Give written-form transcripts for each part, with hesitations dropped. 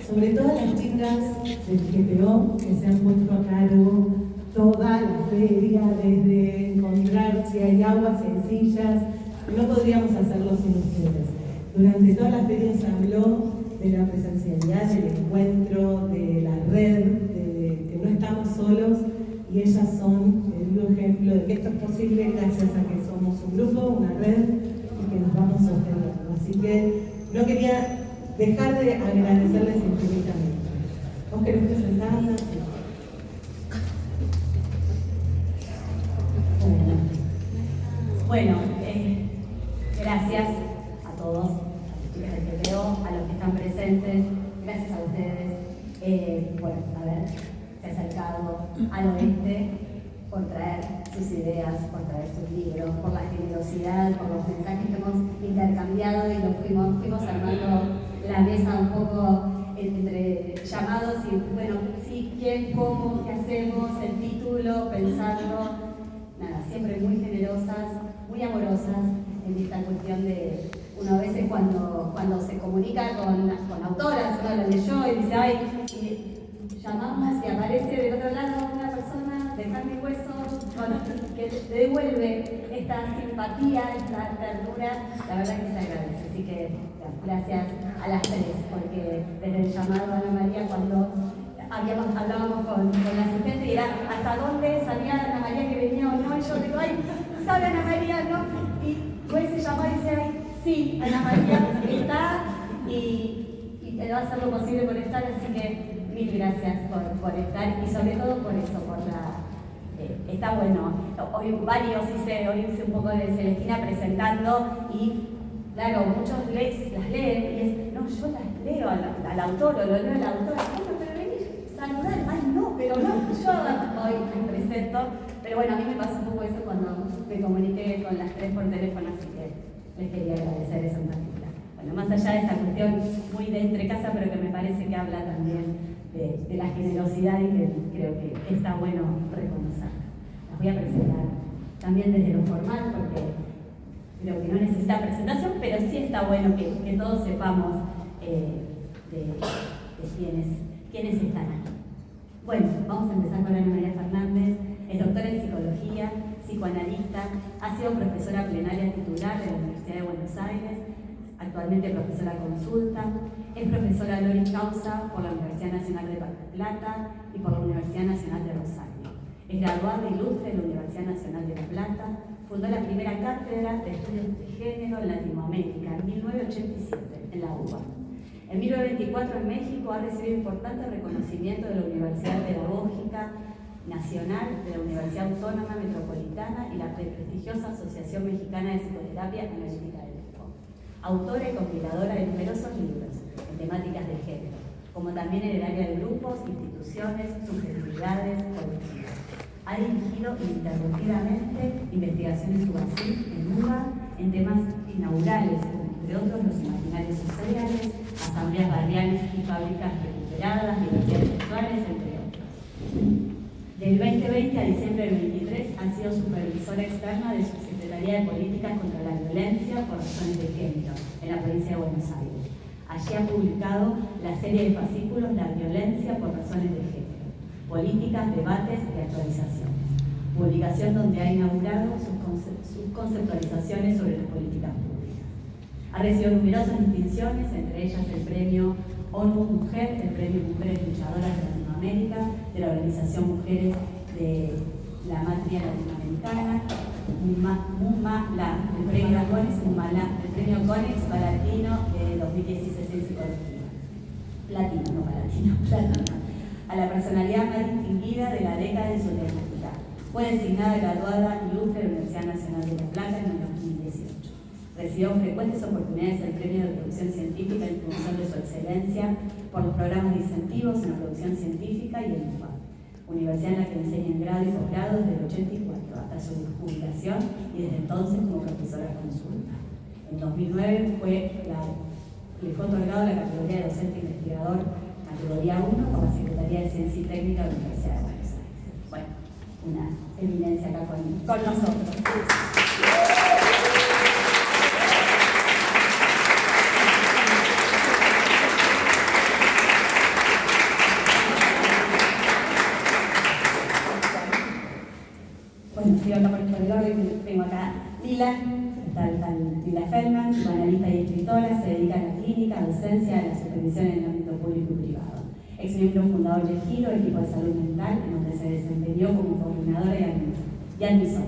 sobre todo las chicas del GPO que se han puesto a cargo toda la feria, desde encontrar si hay agua, si hay sillas. No podríamos hacerlo sin ustedes. Durante toda la feria se habló de la presencialidad, del encuentro, de la red, de que no estamos solos, y ellas son el vivo ejemplo de que esto es posible gracias a que somos un grupo, una red, y que nos vamos sosteniendo. Así que no quería dejar de agradecerles infinitamente. ¿Vos querés presentarla? Bueno, gracias a todos, a las chicas del GPO, a los que están presentes, gracias a ustedes por haberse acercado al oeste, por traer sus ideas, por traer sus libros, por la generosidad, por los mensajes que hemos intercambiado y lo fuimos armando la mesa un poco entre llamados y, bueno, sí, quién, cómo, qué hacemos, el título, pensarlo. Nada, siempre muy generosas, muy amorosas en esta cuestión de, uno a veces cuando se comunica con autoras, uno las leyó y dice, ay, y llamamos y aparece del otro lado una persona de carne y hueso que te devuelve esta simpatía, esta ternura, la verdad que se agradece. Así que gracias a las tres, porque desde el llamado a Ana María, cuando hablábamos con la asistente y era hasta dónde sabía Ana María que venía o no, y yo digo, ay, ¿sabe Ana María? No, y pues se llamó y dice, ay, sí, Ana María está y va a hacer lo posible por estar, así que mil gracias por estar y sobre todo por eso, por la... está bueno, hoy hice un poco de Celestina presentando y claro, muchos las leen y es, no, yo las leo al autor o lo leo a la autora, bueno, pero vení, saludar, ay no, pero no, yo hoy me presento, pero bueno, a mí me pasó un poco eso cuando me comuniqué con las tres por teléfono, así que les quería agradecer eso en particular. Bueno, más allá de esta cuestión muy de entre casa, pero que me parece que habla también de la generosidad y que creo que está bueno reconocerla. Las voy a presentar también desde lo formal, porque creo que no necesita presentación, pero sí está bueno que todos sepamos de quiénes están aquí. Bueno, vamos a empezar con Ana María Fernández. Es doctora en psicología, psicoanalista, ha sido profesora plenaria titular de la Universidad de Buenos Aires, actualmente profesora consulta, es profesora honoris causa por la Universidad Nacional de Mar del Plata y por la Universidad Nacional de Rosario. Es graduada ilustre de la Universidad Nacional de La Plata. Fundó la primera cátedra de estudios de género en Latinoamérica en 1987 en la UBA. En 1924 en México ha recibido importante reconocimiento de la Universidad Pedagógica Nacional, de la Universidad Autónoma Metropolitana y la prestigiosa Asociación Mexicana de Psicoterapia Analítica del Grupo. Autora y compiladora de numerosos libros en temáticas de género, como también en el área de grupos, instituciones, subjetividades, colectivos. Ha dirigido ininterrumpidamente investigaciones UBASIL en UBA en temas inaugurales, como entre otros los imaginarios sociales, asambleas barriales y fábricas recuperadas, diversidades sexuales, entre otros. Del 2020 a diciembre del 2023 ha sido supervisora externa de Subsecretaría de Políticas contra la Violencia por Razones de Género en la provincia de Buenos Aires. Allí ha publicado la serie de fascículos La Violencia por Razones de Género, políticas, debates y actualizaciones. Publicación donde ha inaugurado sus conceptualizaciones sobre las políticas públicas. Ha recibido numerosas distinciones, entre ellas el premio ONU Mujer, el premio Mujeres Luchadoras de Latinoamérica, de la Organización Mujeres de la Matria Latinoamericana, el premio CONEX Palatino de 2016 en psicología. Platino, no Palatino, platino. A la personalidad más distinguida de la década de su temática. Fue designada graduada ilustre de la Universidad Nacional de La Plata en el 2018. Recibió frecuentes oportunidades el premio de producción científica en función de su excelencia por los programas de incentivos en la producción científica y el UFA, universidad en la que enseña en grado y posgrado desde el 84 hasta su jubilación y desde entonces como profesora consulta. En 2009 le fue otorgado la categoría de docente investigador categoría 1 por la Secretaría de Ciencia y Técnica de la Universidad de Buenos Aires. Bueno, una eminencia acá con nosotros. tengo acá Lila, está Lila Feldman, psicoanalista y escritora, se dedica a la clínica, docencia, a la supervisión en el ámbito público y privado. Ex miembro fundador de Giro, equipo de salud mental, en donde se desempeñó como coordinadora y admisor.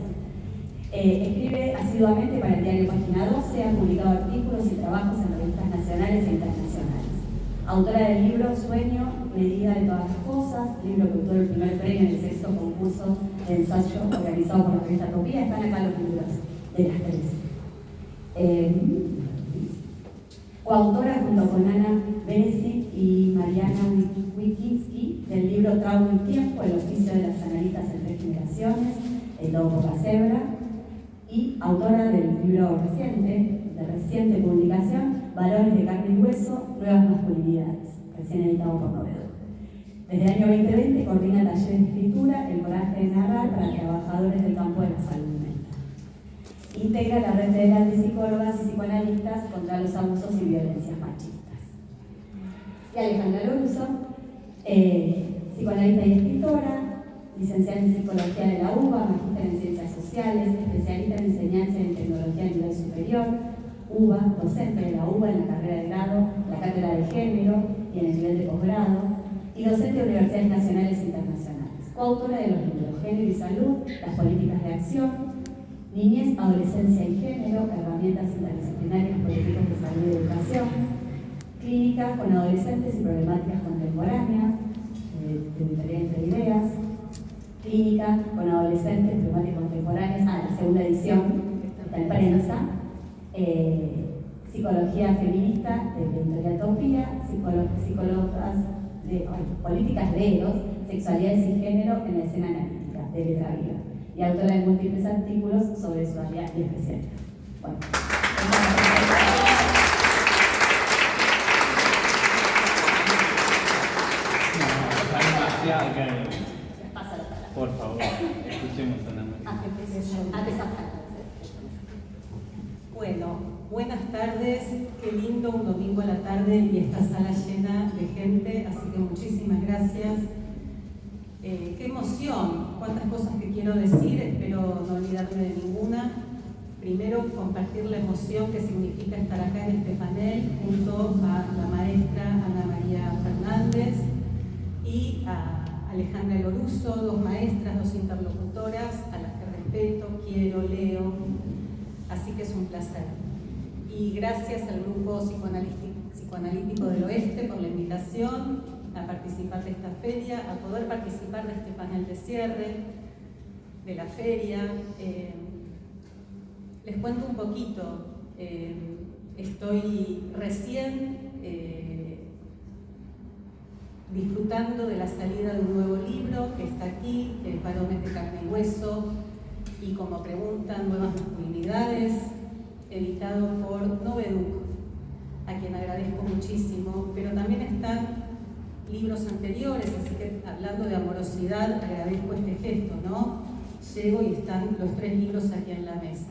Escribe asiduamente para el diario Página 12, ha publicado artículos y trabajos en revistas nacionales e internacionales. Autora del libro Sueño, Medida de todas las cosas, libro que obtuvo el primer premio en el sexto concurso de ensayo organizado por la revista Topía. Están acá los libros de las tres. Coautora junto con Ana Benesi y Mariana Wikinski del libro Trauma y Tiempo, el oficio de las analistas en 3 generaciones, el Lobo Casebra, y autora del libro de reciente publicación, Valores de carne y hueso, nuevas masculinidades, recién editado por Novedad. Desde el año 2020 coordina talleres de escritura, El coraje de narrar para trabajadores del campo de la salud mental. Integra la red federal de psicólogas y psicoanalistas contra los abusos y violencias machistas. Y Alejandra Loruso, psicoanalista y escritora, licenciada en Psicología de la UBA, magíster en Ciencias Sociales, especialista en Enseñanza en Tecnología a nivel superior, UBA, docente de la UBA en la carrera de grado, la cátedra de género y en el nivel de posgrado, y docente de universidades nacionales e internacionales. Coautora de los libros Género y Salud, Las políticas de acción, Niñez, Adolescencia y Género, Herramientas interdisciplinarias, políticas de salud y educación, Clínica con adolescentes y problemáticas contemporáneas, de Entre Ideas, Clínica con adolescentes, problemáticas contemporáneas, la segunda edición, está en prensa, Psicología feminista, de Editorial Topía, psicólogas de políticas de Eros, sexualidades y género en la escena analítica, de Letra Viva, y autora de múltiples artículos sobre sexualidad y especialidad. Bueno, por favor, escuchemos a Ana María. Bueno, buenas tardes, qué lindo un domingo a la tarde y esta sala llena de gente, así que muchísimas gracias. Qué emoción, cuántas cosas que quiero decir, espero no olvidarme de ninguna. Primero, compartir la emoción que significa estar acá en este panel junto a la maestra Ana María Fernández y a Alejandra Loruso, 2 maestras, 2 interlocutoras, a las que respeto, quiero, leo, así que es un placer. Y gracias al Grupo Psicoanalítico del Oeste por la invitación a participar de esta feria, a poder participar de este panel de cierre de la feria. Les cuento un poquito, estoy recién disfrutando de la salida de un nuevo libro que está aquí, que es Varones de carne y hueso, y como preguntan, Nuevas masculinidades, editado por Noveduc, a quien agradezco muchísimo, pero también están libros anteriores, así que hablando de amorosidad, agradezco este gesto, ¿no? Llego y están los 3 libros aquí en la mesa.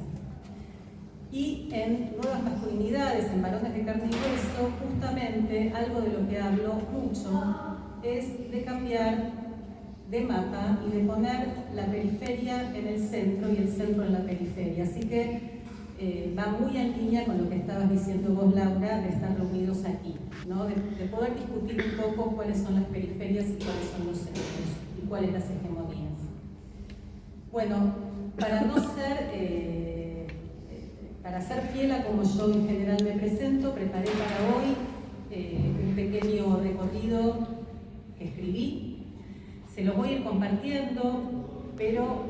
Y en Nuevas masculinidades, en Varones de carne y hueso, justamente algo de lo que hablo mucho es de cambiar de mapa y de poner la periferia en el centro y el centro en la periferia. Así que va muy en línea con lo que estabas diciendo vos, Laura, de estar reunidos aquí, ¿no? De poder discutir un poco cuáles son las periferias y cuáles son los centros y cuáles las hegemonías. Bueno, para ser fiel a como yo en general me presento, preparé para hoy un pequeño recorrido que escribí. Se los voy a ir compartiendo, pero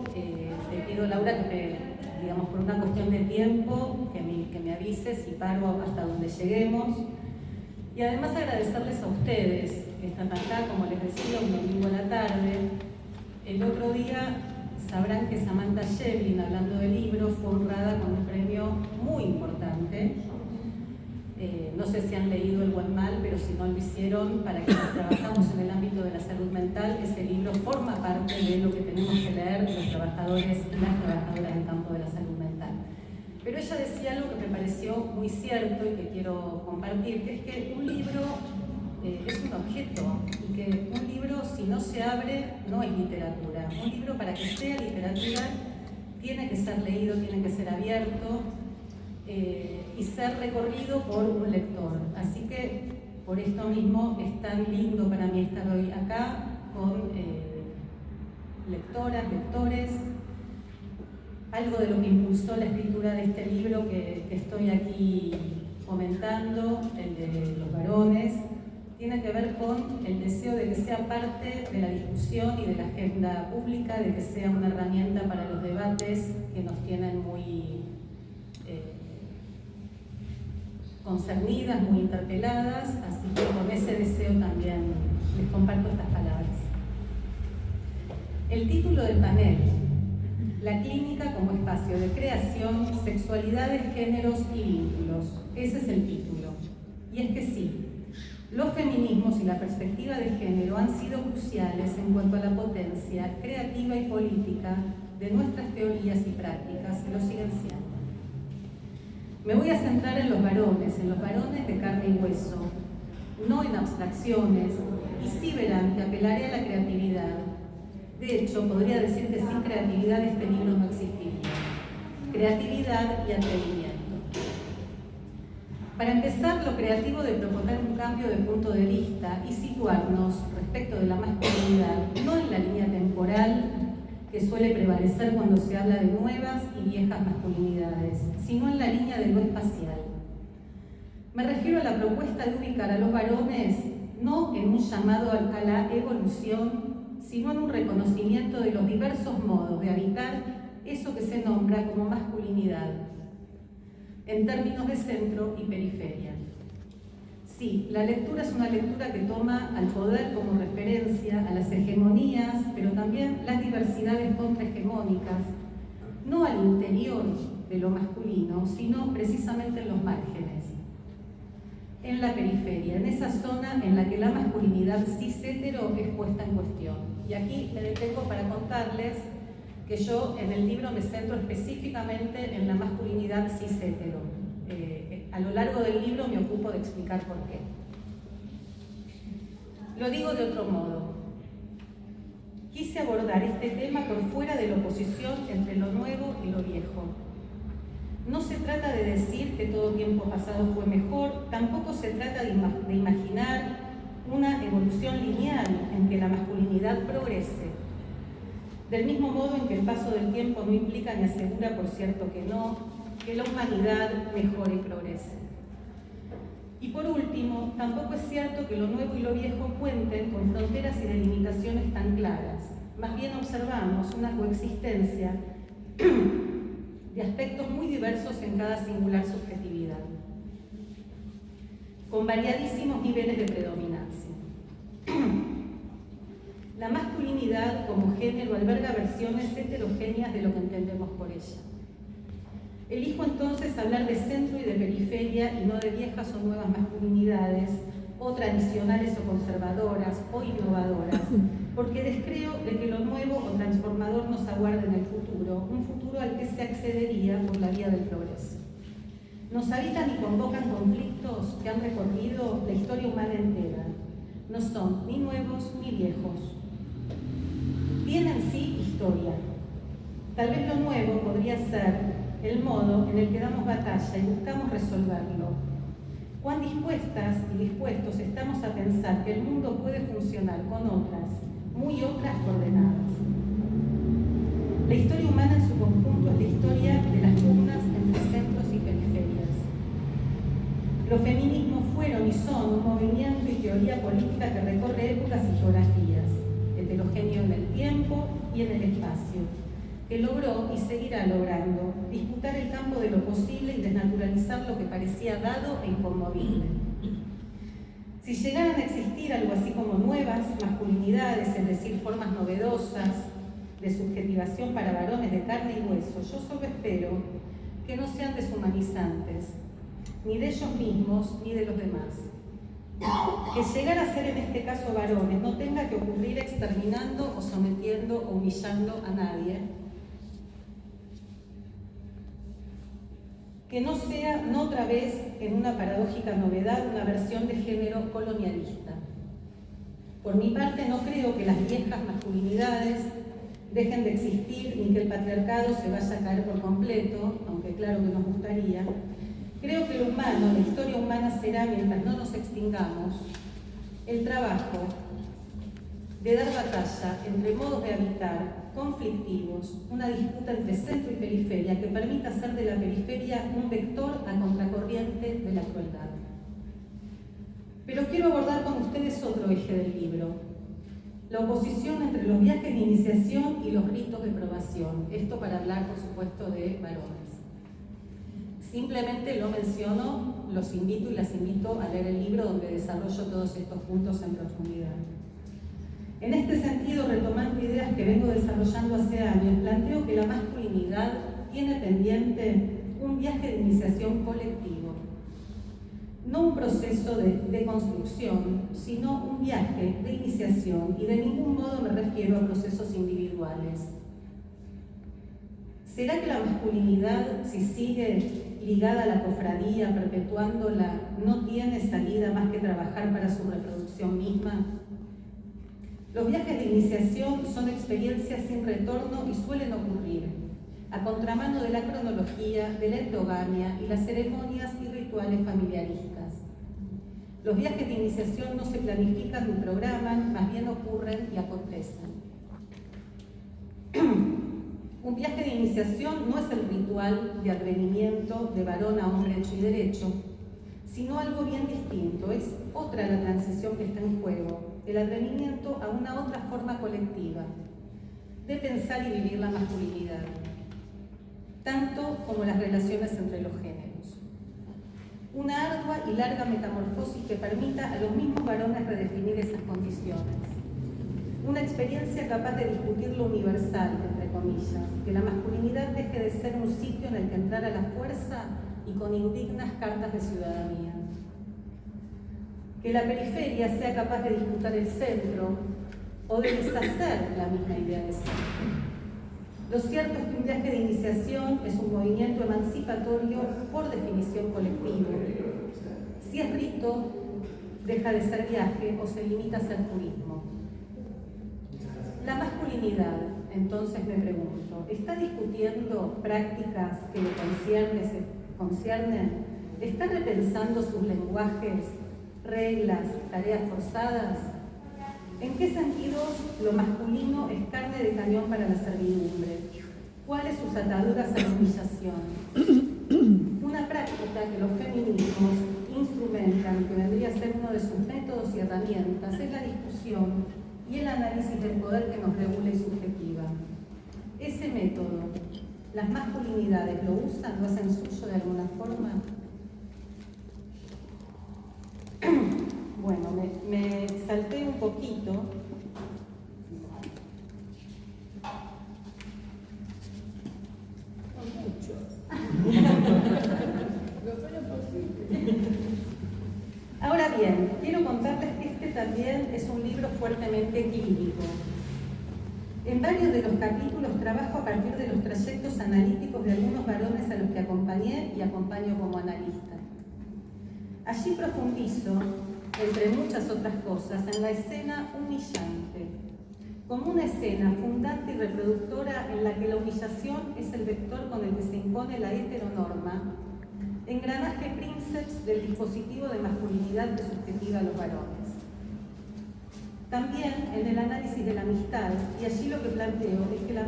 te pido, Laura, que digamos, por una cuestión de tiempo, que me avises si paro hasta donde lleguemos. Y además agradecerles a ustedes que están acá, como les decía, un domingo a la tarde. El otro día sabrán que Samantha Shevlin, hablando de libros, fue honrada con un premio muy importante. No sé si han leído El buen mal, pero si no lo hicieron, para quienes trabajamos en el ámbito de la salud mental, ese libro forma parte de lo que tenemos que leer los trabajadores y las trabajadoras del campo de la salud mental. Pero ella decía algo que me pareció muy cierto y que quiero compartir, que es que un libro es un objeto y que un libro, si no se abre, no es literatura. Un libro, para que sea literatura, tiene que ser leído, tiene que ser abierto y ser recorrido por un lector. Así que por esto mismo es tan lindo para mí estar hoy acá con lectoras, lectores. Algo de lo que impulsó la escritura de este libro que estoy aquí comentando, el de los varones, tiene que ver con el deseo de que sea parte de la discusión y de la agenda pública, de que sea una herramienta para los debates que nos tienen muy concernidas, muy interpeladas, así que con ese deseo también les comparto estas palabras. El título del panel: La clínica como espacio de creación, sexualidades, géneros y vínculos. Ese es el título. Y es que sí, los feminismos y la perspectiva de género han sido cruciales en cuanto a la potencia creativa y política de nuestras teorías y prácticas, y lo siguen siendo. Me voy a centrar en los varones de carne y hueso, no en abstracciones, y sí verán que apelaré a la creatividad. De hecho, podría decir que sin creatividad este libro no existiría. Creatividad y atrevimiento. Para empezar, lo creativo de proponer un cambio de punto de vista y situarnos respecto de la masculinidad, no en la línea temporal que suele prevalecer cuando se habla de nuevas y viejas masculinidades, sino en la línea de lo espacial. Me refiero a la propuesta de ubicar a los varones no en un llamado a la evolución, sino en un reconocimiento de los diversos modos de habitar eso que se nombra como masculinidad, en términos de centro y periferia. Sí, la lectura es una lectura que toma al poder como referencia, a las hegemonías, pero también las diversidades contrahegemónicas, no al interior de lo masculino, sino precisamente en los márgenes, en la periferia, en esa zona en la que la masculinidad cis-hetero es puesta en cuestión. Y aquí me detengo para contarles que yo en el libro me centro específicamente en la masculinidad cis-hetero. A lo largo del libro me ocupo de explicar por qué. Lo digo de otro modo. Quise abordar este tema por fuera de la oposición entre lo nuevo y lo viejo. No se trata de decir que todo tiempo pasado fue mejor, tampoco se trata de imaginar una evolución lineal en que la masculinidad progrese. Del mismo modo en que el paso del tiempo no implica ni asegura, por cierto que no, que la humanidad mejore y progrese. Y por último, tampoco es cierto que lo nuevo y lo viejo cuenten con fronteras y delimitaciones tan claras. Más bien observamos una coexistencia de aspectos muy diversos en cada singular subjetividad, con variadísimos niveles de predominancia. La masculinidad como género alberga versiones heterogéneas de lo que entendemos por ella. Elijo entonces hablar de centro y de periferia y no de viejas o nuevas masculinidades, o tradicionales o conservadoras o innovadoras, porque descreo de que lo nuevo o transformador nos aguarde en el futuro, un futuro al que se accedería por la vía del progreso. Nos habitan y convocan conflictos que han recorrido la historia humana entera. No son ni nuevos ni viejos. Tienen sí historia. Tal vez lo nuevo podría ser el modo en el que damos batalla y buscamos resolverlo. Cuán dispuestas y dispuestos estamos a pensar que el mundo puede funcionar con otras, muy otras coordenadas. La historia humana en su conjunto es la historia de las pugnas entre centros y periferias. Los feminismos fueron y son un movimiento y teoría política que recorre épocas y geografías, heterogéneo en el tiempo y en el espacio, que logró y seguirá logrando disputar el campo de lo posible y desnaturalizar lo que parecía dado e inconmovible. Si llegaran a existir algo así como nuevas masculinidades, es decir, formas novedosas de subjetivación para varones de carne y hueso, yo solo espero que no sean deshumanizantes, ni de ellos mismos ni de los demás. Que llegar a ser en este caso varones no tenga que ocurrir exterminando o sometiendo o humillando a nadie. Que no sea, no otra vez, en una paradójica novedad, una versión de género colonialista. Por mi parte, no creo que las viejas masculinidades dejen de existir ni que el patriarcado se vaya a caer por completo, aunque claro que nos gustaría, creo que lo humano, la historia humana será, mientras no nos extingamos, el trabajo de dar batalla entre modos de habitar conflictivos, una disputa entre centro y periferia que permita hacer de la periferia un vector a contracorriente de la crueldad. Pero quiero abordar con ustedes otro eje del libro, la oposición entre los viajes de iniciación y los ritos de probación. Esto para hablar, por supuesto, de varones. Simplemente lo menciono, los invito y las invito a leer el libro donde desarrollo todos estos puntos en profundidad. En este sentido, retomando ideas que vengo desarrollando hace años, planteo que la masculinidad tiene pendiente un viaje de iniciación colectivo. No un proceso de construcción, sino un viaje de iniciación, y de ningún modo me refiero a procesos individuales. ¿Será que la masculinidad, si sigue ligada a la cofradía, perpetuándola, no tiene salida más que trabajar para su reproducción misma? Los viajes de iniciación son experiencias sin retorno y suelen ocurrir a contramano de la cronología, de la endogamia y las ceremonias y rituales familiaristas. Los viajes de iniciación no se planifican ni programan, más bien ocurren y acontecen. Un viaje de iniciación no es el ritual de advenimiento de varón a hombre hecho y derecho, sino algo bien distinto. Es otra la transición que está en juego, el advenimiento a una otra forma colectiva de pensar y vivir la masculinidad, tanto como las relaciones entre los géneros. Una ardua y larga metamorfosis que permita a los mismos varones redefinir esas condiciones. Una experiencia capaz de discutir lo universal, entre comillas, que la masculinidad deje de ser un sitio en el que entrar a la fuerza y con indignas cartas de ciudadanía. Que la periferia sea capaz de disputar el centro o de deshacer la misma idea de centro. Lo cierto es que un viaje de iniciación es un movimiento emancipatorio por definición colectivo. Si es rito, deja de ser viaje o se limita a ser turismo. La masculinidad, entonces me pregunto, ¿está discutiendo prácticas que le conciernen? ¿Está repensando sus lenguajes, reglas, tareas forzadas? ¿En qué sentidos lo masculino es carne de cañón para la servidumbre? ¿Cuáles sus ataduras a la humillación? Una práctica que los feminismos instrumentan, que vendría a ser uno de sus métodos y herramientas, es la discusión y el análisis del poder que nos regula y subjetiva. Ese método, ¿las masculinidades lo usan, lo hacen suyo de alguna forma? Bueno, me salté un poquito. Ahora bien, quiero contarles que este también es un libro fuertemente clínico. En varios de los capítulos trabajo a partir de los trayectos analíticos de algunos varones a los que acompañé y acompaño como analista. Allí profundizo, entre muchas otras cosas, en la escena humillante, como una escena fundante y reproductora en la que la humillación es el vector con el que se impone la heteronorma, engranaje princeps del dispositivo de masculinidad que subjetiva a los varones. También en el análisis de la amistad, y allí lo que planteo es que la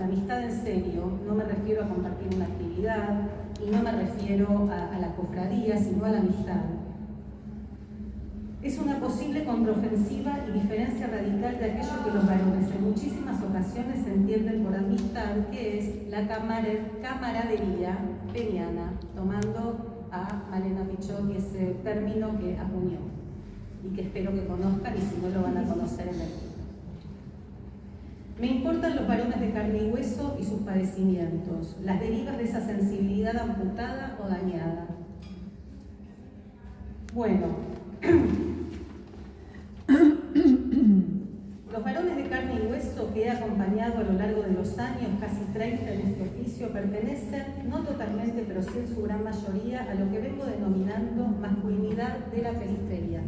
amistad en serio, no me refiero a compartir una actividad y no me refiero a la cofradía, sino a la amistad, es una posible contraofensiva y diferencia radical de aquello que los varones en muchísimas ocasiones entienden por amistad, que es la camaradería peniana, tomando a Malena Pichot y ese término que acuñó y que espero que conozcan, y si no lo van a conocer en el libro. Me importan los varones de carne y hueso y sus padecimientos, las derivas de esa sensibilidad amputada o dañada. Bueno, los varones de carne y hueso que he acompañado a lo largo de los años, casi 30 en este oficio, pertenecen, no totalmente, pero sí en su gran mayoría, a lo que vengo denominando masculinidad de la periferia.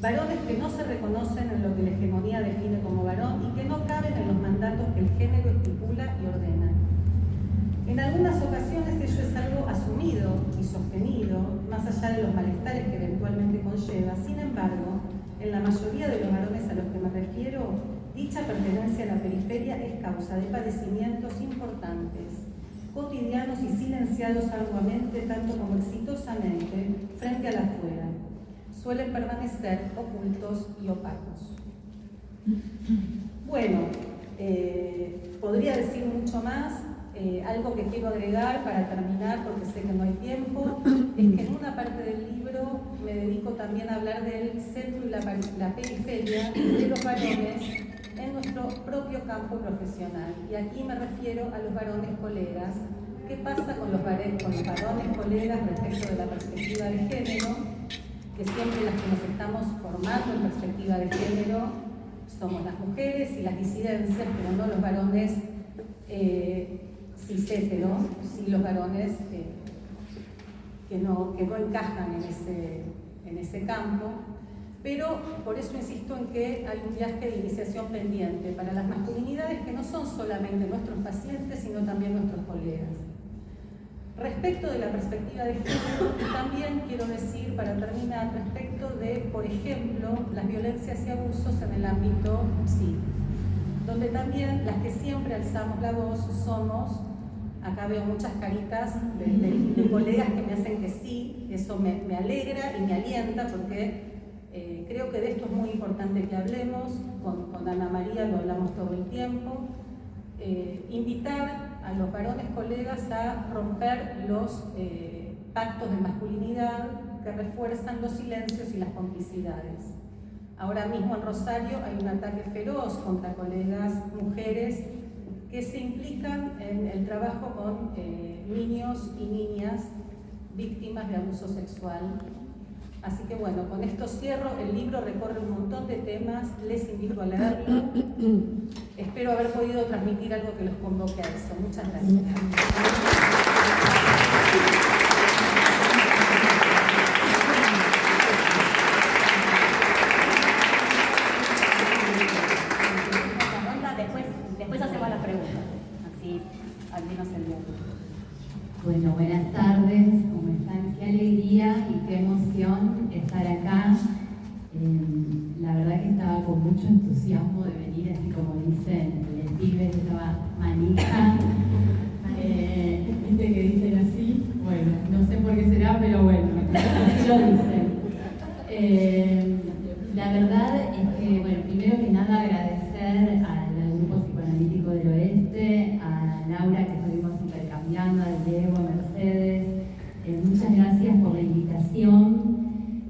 Varones que no se reconocen en lo que la hegemonía define como varón y que no caben en los mandatos que el género estipula y ordena. En algunas ocasiones ello es algo asumido y sostenido, más allá de los malestares que eventualmente conlleva. Sin embargo, en la mayoría de los varones a los que me refiero, dicha pertenencia a la periferia es causa de padecimientos importantes, cotidianos y silenciados arduamente, tanto como exitosamente, frente a la afuera. Suelen permanecer ocultos y opacos. Bueno, podría decir mucho más. Algo que quiero agregar para terminar, porque sé que no hay tiempo, es que en una parte del libro me dedico también a hablar del centro y la periferia de los varones en nuestro propio campo profesional. Y aquí me refiero a los varones colegas. ¿Qué pasa con los varones colegas respecto de la perspectiva de género? Que siempre las que nos estamos formando en perspectiva de género somos las mujeres y las disidencias, pero no los varones cis-hétero, sí los varones que no encajan en ese campo. Pero por eso insisto en que hay un viaje de iniciación pendiente para las masculinidades que no son solamente nuestros pacientes, sino también nuestros colegas. Respecto de la perspectiva de género, también quiero decir, para terminar, respecto de, por ejemplo, las violencias y abusos en el ámbito psi, donde también las que siempre alzamos la voz somos, acá veo muchas caritas de colegas que me hacen que sí, eso me alegra y me alienta, porque creo que de esto es muy importante que hablemos. Con Ana María lo hablamos todo el tiempo. Invitar a los varones colegas a romper los pactos de masculinidad que refuerzan los silencios y las complicidades. Ahora mismo en Rosario hay un ataque feroz contra colegas mujeres que se implican en el trabajo con niños y niñas víctimas de abuso sexual. Así que bueno, con esto cierro. El libro recorre un montón de temas, les invito a leerlo. Espero haber podido transmitir algo que los convoque a eso. Muchas gracias. Después hacemos las preguntas, así al menos el día. Bueno, buenas tardes, ¿cómo están? Qué alegría y qué emoción estar acá. La verdad que estaba con mucho entusiasmo de venir, así como dicen el pibe, estaba manija. ¿Viste que dicen así? Bueno, no sé por qué será, pero bueno, así lo dicen. La verdad es que, bueno, primero que nada agradecer al Grupo Psicoanalítico del Oeste, a Laura que estuvimos intercambiando, a Diego, a Mercedes. Muchas gracias por la invitación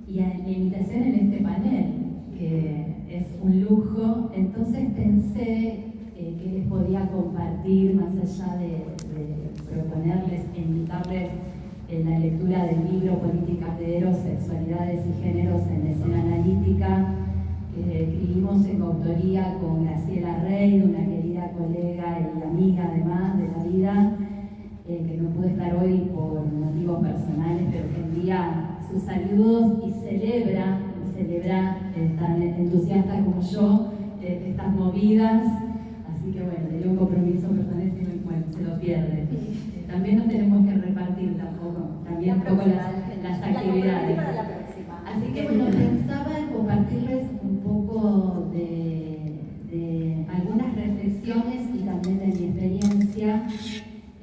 y a la invitación en este panel, que es un lujo. Entonces pensé que les podía compartir, más allá de proponerles, invitarles la lectura del libro Políticas de Eros, Sexualidades y Géneros en la Escena Analítica, que escribimos en coautoría con Graciela Rey, una querida colega y amiga además de la vida, que no pudo estar hoy por motivos personales, pero que envía sus saludos y celebra tan entusiasta como yo estas movidas. Así que bueno, tenía un compromiso personal y bueno, se lo pierde. También no tenemos que repartir también un poco las actividades. Así que bueno, pensaba en compartirles un poco de algunas reflexiones y también de mi experiencia.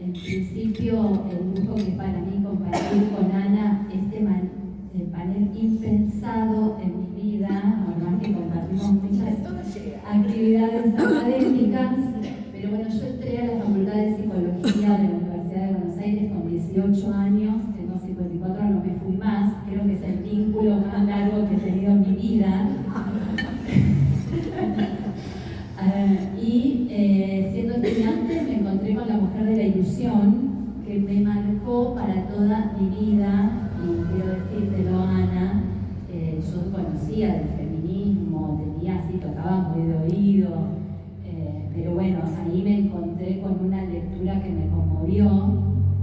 En principio, el gusto que para mí compartir con Ana el panel impensado en mi vida, normal que compartimos muchas actividades académicas, pero bueno, yo entré a la Facultad de Psicología de la Universidad de Buenos Aires con 18 años, tengo 54, no me fui más, creo que es el vínculo más largo que he tenido en mi vida. Y siendo estudiante me encontré con La Mujer de la Ilusión, que me marcó para toda mi vida, y quiero decírtelo, Ana, yo conocía del feminismo, tocaba muy de oído, pero bueno, ahí me encontré con una lectura que me conmovió,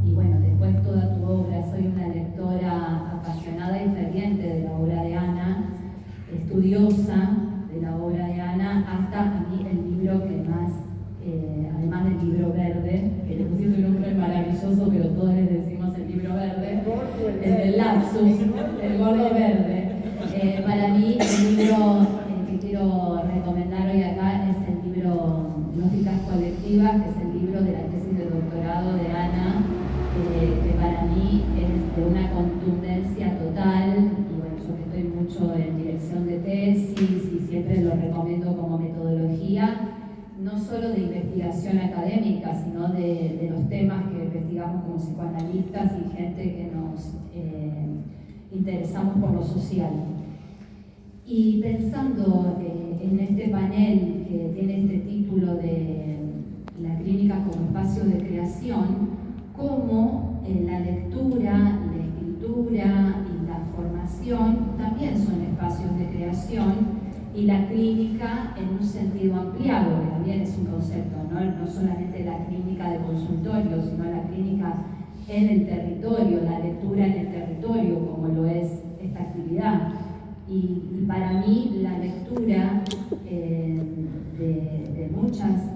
y bueno, después toda tu obra, soy una lectora apasionada y ferviente de la obra de Ana. Estuve Ana, de la obra de Ana, hasta a mí el libro que más, además del libro verde, que le pusieron un nombre maravilloso, pero todos les decimos el libro verde, el del lapsus, el gordo verde. Para mí el libro que quiero recomendar hoy acá es el libro Gnósticas Colectivas, que es el libro de la tesis de doctorado de Ana, que para mí es de una contundencia total, y bueno, yo que estoy mucho en dirección de tesis y siempre lo recomiendo como metodología, no solo de investigación académica, sino de los temas que investigamos como psicoanalistas y gente que nos interesamos por lo social. Y pensando en este panel que tiene este título de la clínica como espacio de creación, cómo la lectura, la escritura y la formación también son espacios de creación, y la clínica en un sentido ampliado, que también es un concepto, no solamente la clínica de consultorio, sino la clínica en el territorio, la lectura en el territorio, como lo es esta actividad. Y para mí la lectura de muchas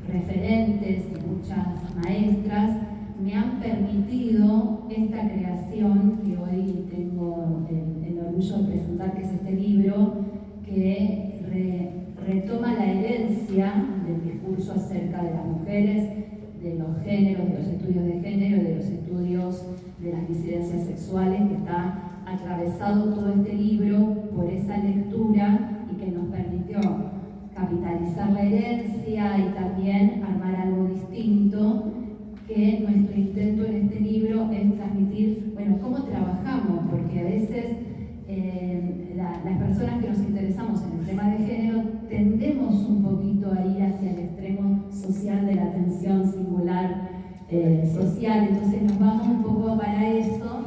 referentes, de muchas maestras, me han permitido esta creación que hoy tengo el orgullo de presentar, que es este libro, que retoma la herencia del discurso acerca de las mujeres, de los géneros, de los estudios de género y de los estudios de las disidencias sexuales, que está atravesado todo este libro por esa lectura y que nos permitió capitalizar la herencia y también armar algo distinto, que nuestro intento en este libro es transmitir, bueno, cómo trabajamos, porque a veces las personas que nos interesamos en el tema de género tendemos un poquito a ir hacia el extremo social de la atención singular social, entonces nos vamos un poco para eso.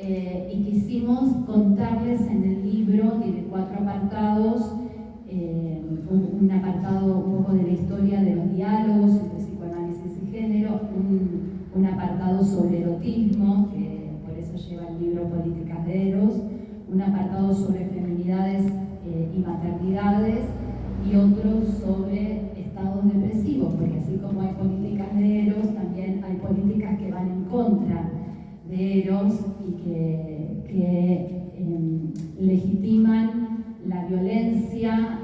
Y quisimos contarles en el libro, tiene 4 apartados, un apartado un poco de la historia de los diálogos entre psicoanálisis y género, un apartado sobre erotismo, que por eso lleva el libro Políticas de Eros, un apartado sobre feminidades y maternidades, y otro sobre estados depresivos, porque así como hay políticas de Eros, también hay políticas que van en contra de Eros y que legitiman la violencia,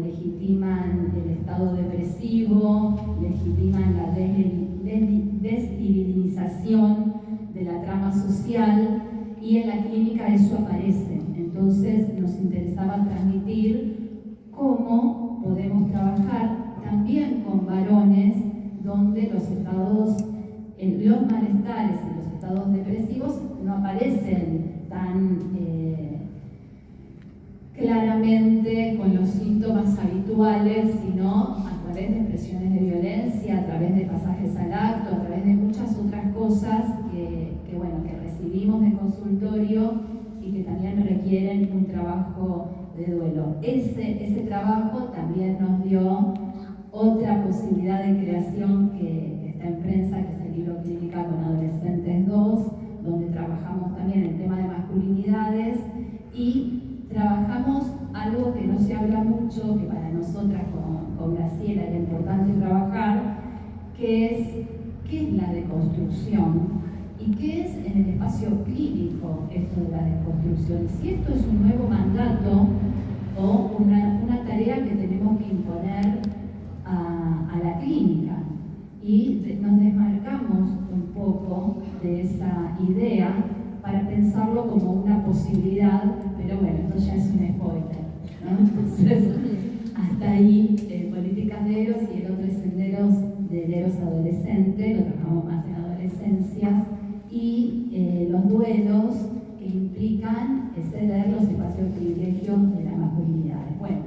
legitiman el estado depresivo, legitiman la descivilización de la trama social, y en la clínica eso aparece. Entonces nos interesaba transmitir cómo podemos trabajar también con varones donde los estados, los malestares y los estados depresivos no aparecen tan claramente con los síntomas habituales, sino a través de expresiones de violencia, a través de pasajes al acto, a través de muchas otras cosas que recibimos de consultorio y que también requieren un trabajo de duelo. Ese trabajo también nos dio otra posibilidad de creación que está en prensa, que es el libro Clínica con Adolescentes 2, donde trabajamos también el tema de masculinidades y trabajamos algo que no se habla mucho, que para nosotras con Graciela era importante trabajar, que es qué es la deconstrucción y qué es en el espacio clínico esto de la deconstrucción. Si esto es un nuevo mandato o una tarea que tenemos que imponer a la clínica, y nos desmarcamos un poco de esa idea para pensarlo como una posibilidad, pero bueno, esto ya es un spoiler, ¿no? Entonces, hasta ahí, políticas de Eros, y el otro es senderos del Eros adolescente, lo trabajamos más en adolescencias, y los duelos que implican ceder los espacios de privilegio de las masculinidades. Bueno,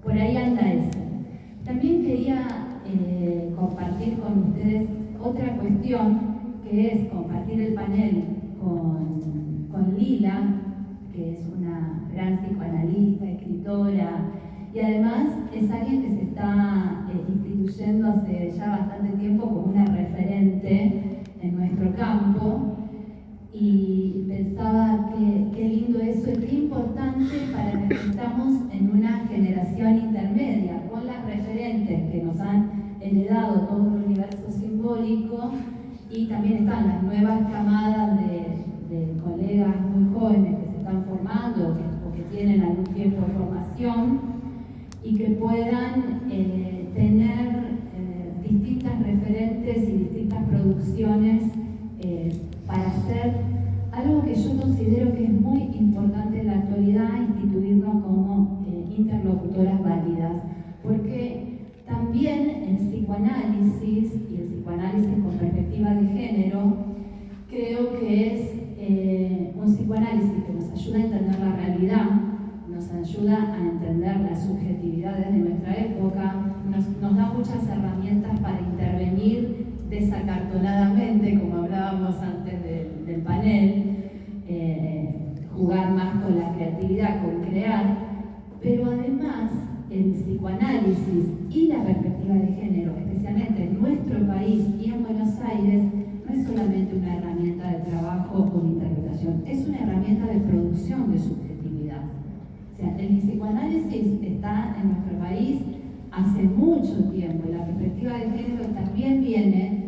por ahí anda eso. También quería compartir con ustedes otra cuestión, que es compartir el panel con Lila, que es una gran psicoanalista, escritora, y además es alguien que se está instituyendo hace ya bastante tiempo como una referente en nuestro campo, y pensaba que qué lindo eso y qué importante para que estamos en una generación intermedia, con las referentes que nos han heredado todo un universo simbólico, y también están las nuevas camadas de colegas muy jóvenes que se están formando o que tienen algún tiempo de formación y que puedan tener distintas referentes y distintas producciones para hacer algo que yo considero que es muy importante en la actualidad, instituirnos como interlocutoras válidas, porque también el psicoanálisis y el psicoanálisis con perspectiva de género creo que es un psicoanálisis que nos ayuda a entender la realidad, nos ayuda a entender las subjetividades de nuestra época, nos da muchas herramientas para intervenir desacartonadamente, como hablábamos antes del panel, jugar más con la creatividad, con crear, pero además el psicoanálisis y la perspectiva de género, especialmente en nuestro país y en Buenos Aires, no es solamente una herramienta de trabajo o de interpretación, es una herramienta de producción de subjetividad. O sea, el psicoanálisis está en nuestro país hace mucho tiempo y la perspectiva de género también viene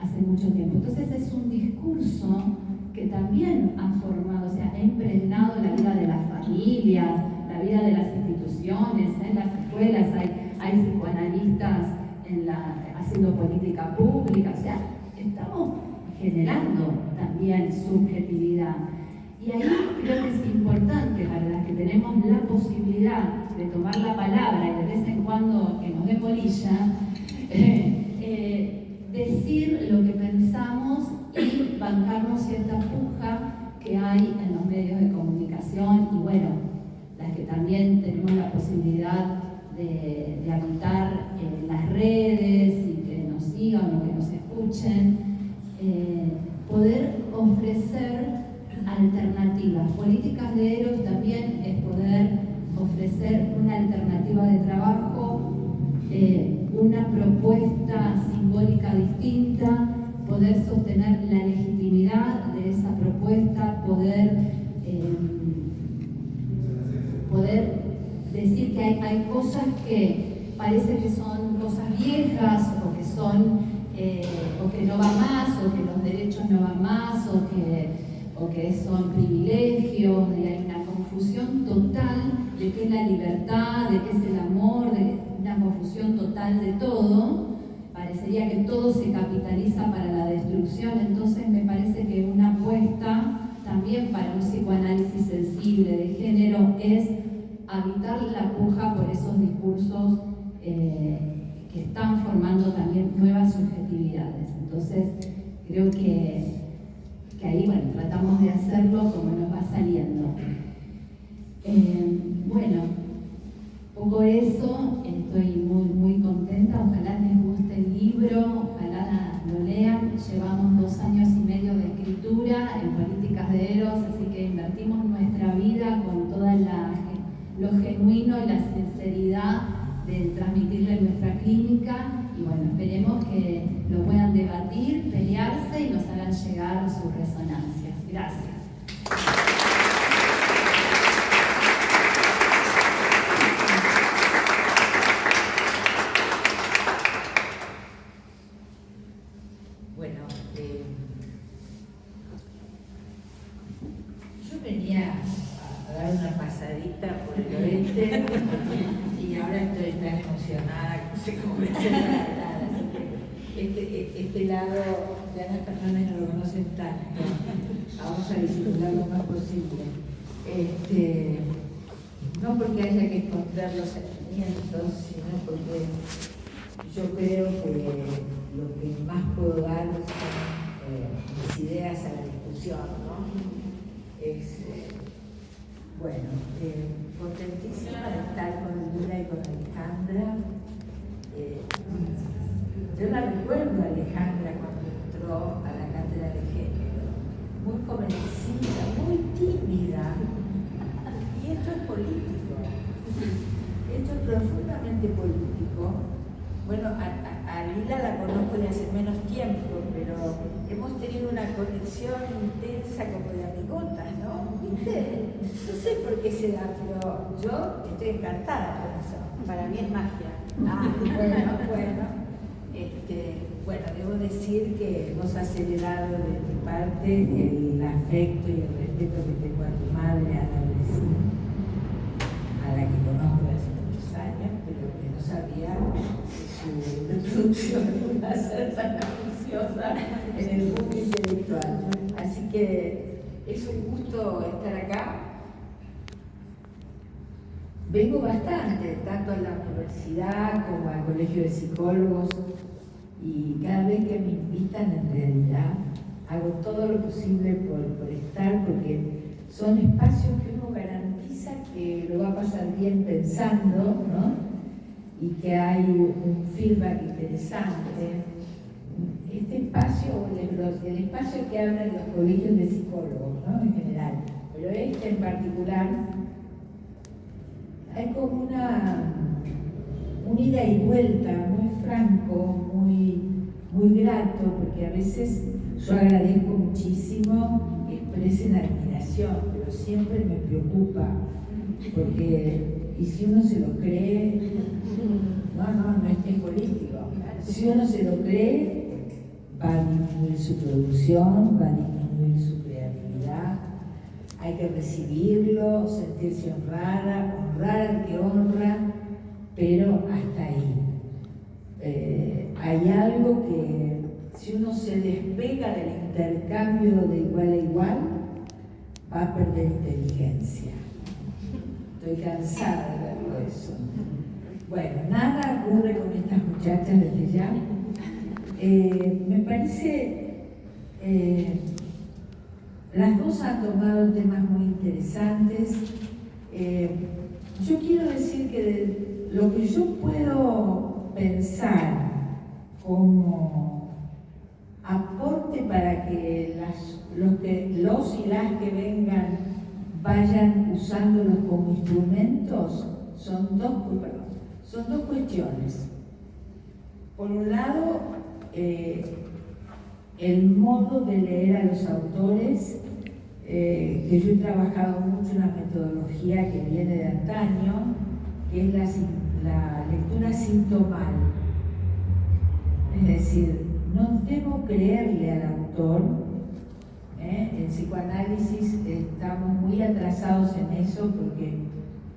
hace mucho tiempo. Entonces es un discurso que también ha formado, o sea, ha impregnado la vida de las familias, la vida de las instituciones, en las escuelas hay psicoanalistas haciendo política pública, o sea, estamos generando también subjetividad. Y ahí creo que es importante para las que tenemos la posibilidad de tomar la palabra y de vez en cuando que nos dé bolilla, decir lo que pensamos y bancarnos cierta puja que hay en los medios de comunicación y bueno, las que también tenemos la posibilidad de habitar en las redes y que nos sigan o que nos escuchen, poder ofrecer alternativas. Políticas de Eros también es poder ofrecer una alternativa de trabajo, una propuesta simbólica distinta, poder sostener la legitimidad de esa propuesta, poder decir que hay cosas que parece que son cosas viejas o que son o que no va más, o que los derechos no van más, o que son privilegios, y hay una confusión total de qué es la libertad, de qué es el amor, de una confusión total de todo. Parecería que todo se capitaliza para la destrucción, entonces me parece que una apuesta también para un psicoanálisis sensible de género es habitar la puja por esos discursos que están formando también nuevas subjetividades. Entonces, creo que ahí, bueno, tratamos de hacerlo como nos va saliendo. Bueno, poco eso, estoy muy contenta, ojalá les guste el libro, ojalá lo lean. Llevamos 2 años y medio de escritura en Políticas de Eros, así que invertimos nuestra vida con toda lo genuino y la sinceridad de transmitirle nuestra clínica, y bueno, esperemos que lo puedan debatir, pelearse y nos hagan llegar sus resonancias. Gracias. Bueno, yo venía a dar una pasadita por el oeste y ahora estoy tan emocionada que no sé cómo voy a hacer para hablar. Así que este lado ya las personas no lo conocen tanto. Vamos a disimular lo más posible. No porque haya que esconder los sentimientos, sino porque yo creo que lo que más puedo dar son mis ideas a la discusión, ¿no? Bueno, contentísima de estar con Lula y con Alejandra. Yo la recuerdo a Alejandra cuando entró a la cátedra de género, muy convencida, muy tímida. Y esto es político, esto es profundamente político, Bueno, a Lila la conozco de hace menos tiempo, pero hemos tenido una conexión intensa como de amigotas, ¿no? ¿Viste? No sé por qué se da, pero yo estoy encantada con eso. Para mí es magia. Ah, bueno, debo decir que hemos acelerado de mi parte el afecto y el respeto que tengo a tu madre, Ana Brescia, a la que conozco hace muchos años, pero que no sabía que su reproducción iba a ser tan ambiciosa en el mundo intelectual. Así que es un gusto estar acá. Vengo bastante, tanto a la universidad como al colegio de psicólogos, y cada vez que me invitan, en realidad, hago todo lo posible por estar, porque son espacios que uno garantiza que lo va a pasar bien pensando, ¿no? Y que hay un feedback interesante. Este espacio, el espacio que abren los colegios de psicólogos, ¿no? En general, pero este en particular, hay como un ida y vuelta muy franco, muy grato, porque a veces yo agradezco muchísimo que expresen admiración, pero siempre me preocupa, porque, y si uno se lo cree, no es político, si uno se lo cree, va a disminuir su producción, va a disminuir su creatividad. Hay que recibirlo, sentirse honrada, honrar al que honra, pero hasta ahí. Hay algo que, si uno se despega del intercambio de igual a igual, va a perder inteligencia. Estoy cansada de verlo eso. Bueno, nada ocurre con estas muchachas desde ya. Me parece... las dos han tomado temas muy interesantes. Yo quiero decir que de lo que yo puedo pensar como aporte para que los y las que vengan vayan usándolos como instrumentos son dos cuestiones. Por un lado, el modo de leer a los autores, que yo he trabajado mucho en una metodología que viene de antaño, que es la lectura sintomal. Es decir, no debo creerle al autor. En psicoanálisis estamos muy atrasados en eso, porque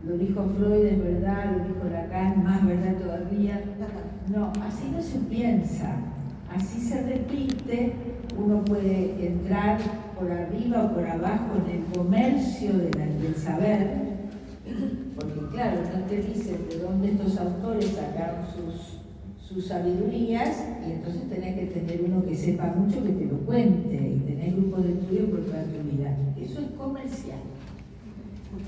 lo dijo Freud, es verdad, lo dijo Lacan, más verdad todavía. No, así no se piensa. Así se repite, uno puede entrar por arriba o por abajo en el comercio del saber, porque claro, no te dicen de dónde estos autores sacaron sus sabidurías, y entonces tenés que tener uno que sepa mucho que te lo cuente, y tener grupos de estudio por toda tu vida. Eso es comercial.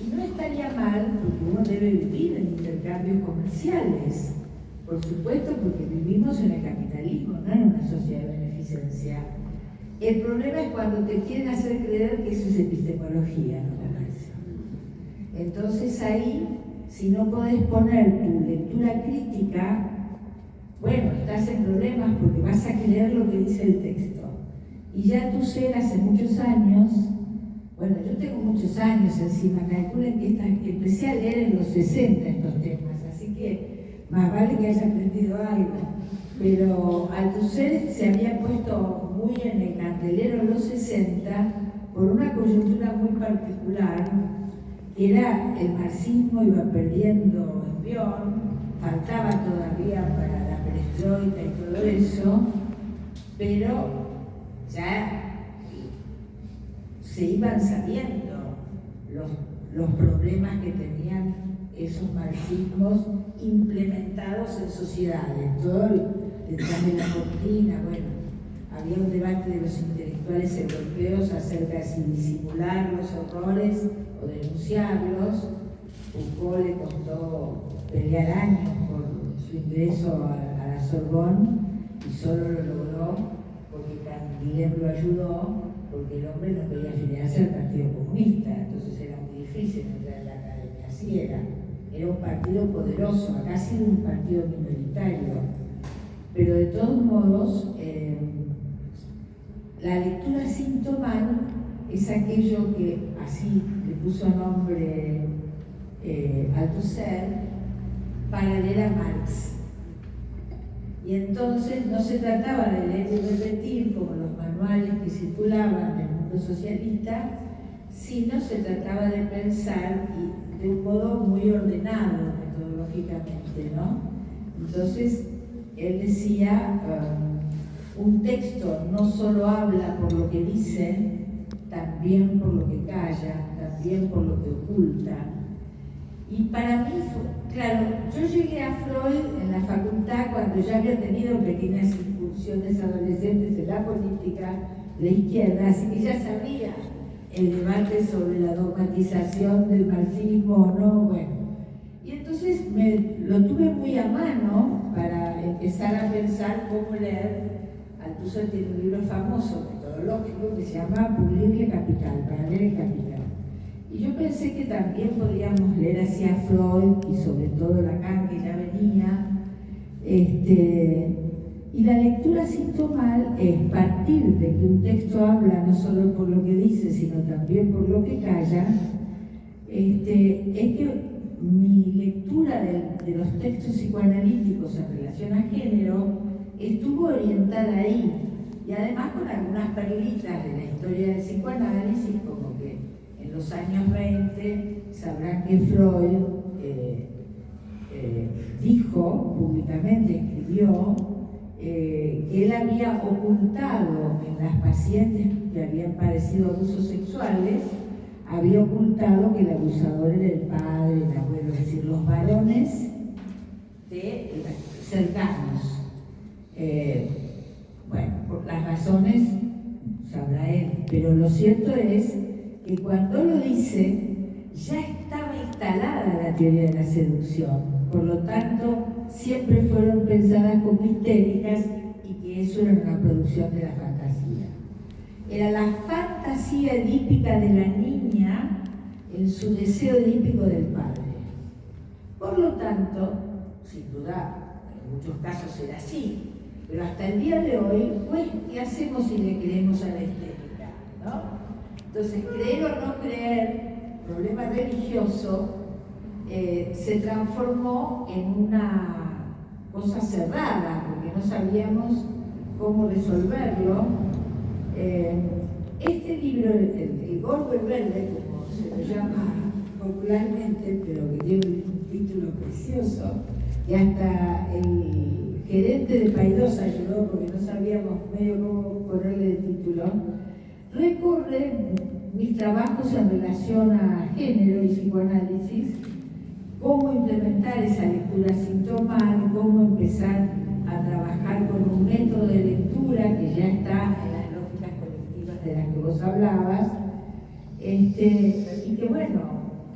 Y no estaría mal, porque uno debe vivir en intercambios comerciales. Por supuesto, porque vivimos en el capitalismo, no en una sociedad de beneficencia. El problema es cuando te quieren hacer creer que eso es epistemología, no comercio. Entonces ahí, si no podés poner tu lectura crítica, bueno, estás en problemas porque vas a creer lo que dice el texto. Y ya tu ser hace muchos años, bueno, yo tengo muchos años encima, calculen que empecé a leer en los 60 estos temas, así que más vale que haya aprendido algo, pero Althusser se había puesto muy en el candelero en los 60 por una coyuntura muy particular, que era el marxismo iba perdiendo envión, faltaba todavía para la perestroika y todo eso, pero ya se iban sabiendo los problemas que tenían esos marxismos implementados en sociedades, todo detrás de la cortina. Bueno, había un debate de los intelectuales europeos acerca de si disimular los horrores o denunciarlos. Foucault le costó pelear años por su ingreso a la Sorbonne, y solo lo logró porque Canguilhem lo ayudó, porque el hombre no quería afiliarse al Partido Comunista, entonces era muy difícil entrar en la academia. Así era un partido poderoso, acá ha sido un partido minoritario, pero de todos modos, la lectura sintomal es aquello que así le puso nombre Althusser para leer a Marx. Y entonces no se trataba de leer y repetir como los manuales que circulaban en el mundo socialista, sino se trataba de pensar y de un modo muy ordenado metodológicamente, ¿no? Entonces, él decía, un texto no solo habla por lo que dice, también por lo que calla, también por lo que oculta. Y para mí, claro, yo llegué a Freud en la facultad cuando ya había tenido pequeñas incursiones adolescentes en la política de izquierda, así que ya sabía el debate sobre la dogmatización del marxismo o no, bueno. Y entonces lo tuve muy a mano para empezar a pensar cómo leer. Althusser tiene un libro famoso, metodológico, que se llama Publicar el Capital, para leer el Capital. Y yo pensé que también podríamos leer así a Freud y sobre todo Lacan, que ya venía. Y la lectura sintomal es partir de que un texto habla no solo por lo que dice, sino también por lo que calla. Es que mi lectura de los textos psicoanalíticos en relación a género estuvo orientada ahí, y además con algunas perlitas de la historia del psicoanálisis, como que en los años 20 sabrán que Freud dijo públicamente, escribió, que él había ocultado en las pacientes que habían padecido abusos sexuales, había ocultado que el abusador era el padre, el abuelo, es decir, los varones cercanos. Bueno, por las razones sabrá él, pero lo cierto es que cuando lo dice, ya estaba instalada la teoría de la seducción, por lo tanto, siempre fueron pensadas como histéricas y que eso era una producción de la fantasía. Era la fantasía edípica de la niña en su deseo edípico del padre. Por lo tanto, sin duda, en muchos casos era así, pero hasta el día de hoy, pues, ¿qué hacemos si le creemos a la histérica? ¿No? Entonces, creer o no creer, problema religioso, se transformó en una cosa cerrada, porque no sabíamos cómo resolverlo. Este libro, el Gordo y Verde, como se lo llama popularmente, pero que tiene un título precioso, y hasta el gerente de Paidós ayudó porque no sabíamos medio cómo ponerle el título, recorre mis trabajos en relación a género y psicoanálisis, cómo implementar esa lectura sintomal, cómo empezar a trabajar con un método de lectura que ya está en las lógicas colectivas de las que vos hablabas, y que bueno,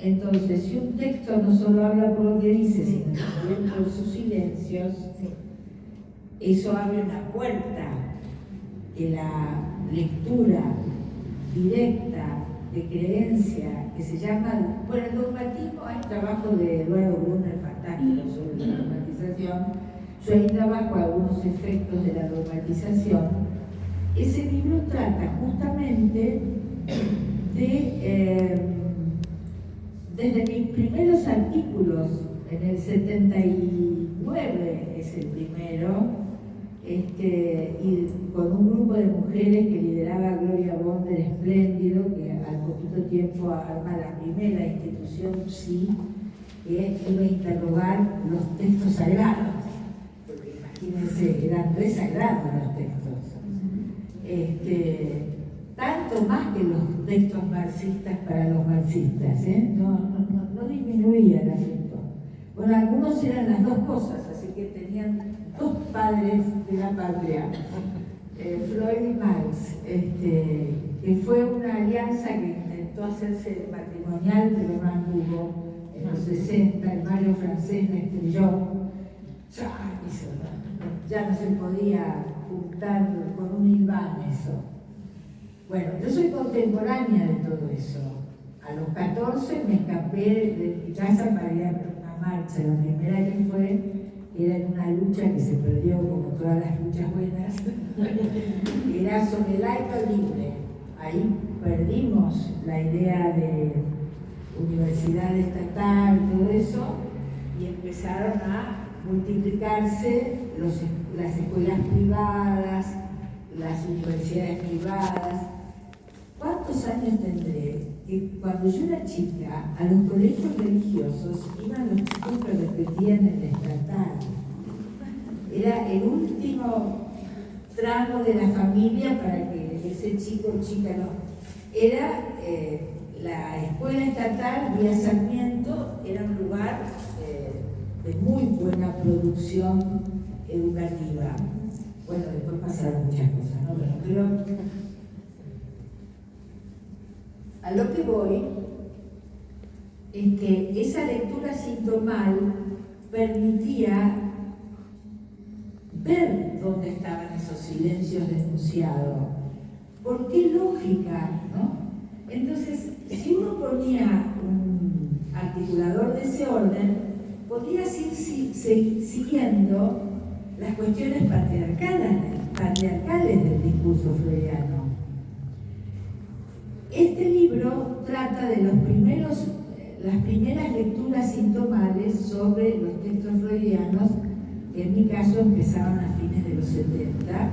entonces si un texto no solo habla por lo que dice, sino también por sus silencios, eso abre una puerta que la lectura directa de creencia, que se llama, bueno, el dogmatismo, hay trabajo de Eduardo Brunner fantástico sobre la dogmatización, yo ahí trabajo algunos efectos de la dogmatización. Ese libro trata justamente de, desde mis primeros artículos, en el 79 es el primero, y con un grupo de mujeres que lideraba Gloria Bonder Espléndido, que al poquito tiempo arma la primera institución PSI, que iba a interrogar los textos sagrados, porque imagínense, eran re sagrados los textos, tanto más que los textos marxistas para los marxistas, no disminuía el asunto. Bueno, algunos eran las dos cosas, así que tenían dos padres de la patria, Freud y Marx, que fue una alianza que intentó hacerse matrimonial, pero no anduvo. En los 60, el Mario francés me estrelló, ya no se podía juntar con un imán eso. Bueno, yo soy contemporánea de todo eso. A los 14 me escapé de mi casa para ir a amar marcha. La primera que fue era en una lucha que se perdió, como todas las luchas buenas, que era sobre el iPad libre. Ahí perdimos la idea de universidad estatal, todo eso, y empezaron a multiplicarse las escuelas privadas, las universidades privadas. ¿Cuántos años tendré? Que cuando yo era chica, a los colegios religiosos iban los chicos que repetían el estatal. Era el último tramo de la familia para que ese chico o chica no. Era la escuela estatal vía Sarmiento, era un lugar de muy buena producción educativa. Bueno, después pasaron muchas cosas, ¿no? Pero a lo que voy es que esa lectura sintomal permitía ver dónde estaban esos silencios denunciados. ¿Por qué lógica, no? Entonces, si uno ponía un articulador de ese orden, podías ir siguiendo las cuestiones patriarcales del discurso freudiano. Este libro trata de las primeras lecturas sintomales sobre los textos freudianos, que en mi caso empezaron a fines de los 70.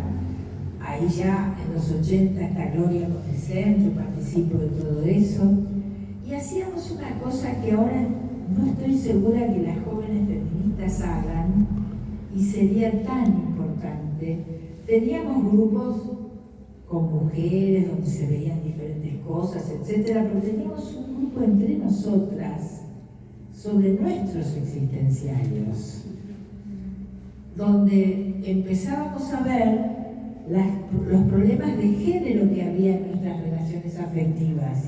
Ahí ya en los 80 está Gloria Conicen, yo participo de todo eso. Y hacíamos una cosa que ahora no estoy segura que las jóvenes feministas hagan, y sería tan importante. Teníamos grupos con mujeres donde se veían diferentes cosas, etcétera, pero teníamos un grupo entre nosotras sobre nuestros existenciarios, donde empezábamos a ver los problemas de género que había en nuestras relaciones afectivas.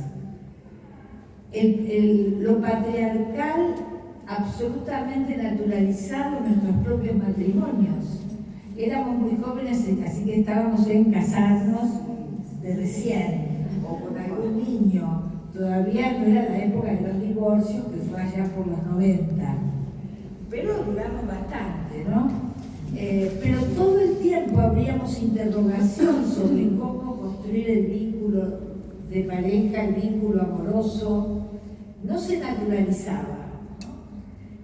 Lo patriarcal absolutamente naturalizado en nuestros propios matrimonios. Éramos muy jóvenes, así que estábamos en casarnos de recién, o con algún niño. Todavía no era la época de los divorcios, que fue allá por los 90. Pero duramos bastante, ¿no? Pero todo el tiempo habríamos interrogación sobre cómo construir el vínculo de pareja, el vínculo amoroso. No se naturalizaba, ¿no?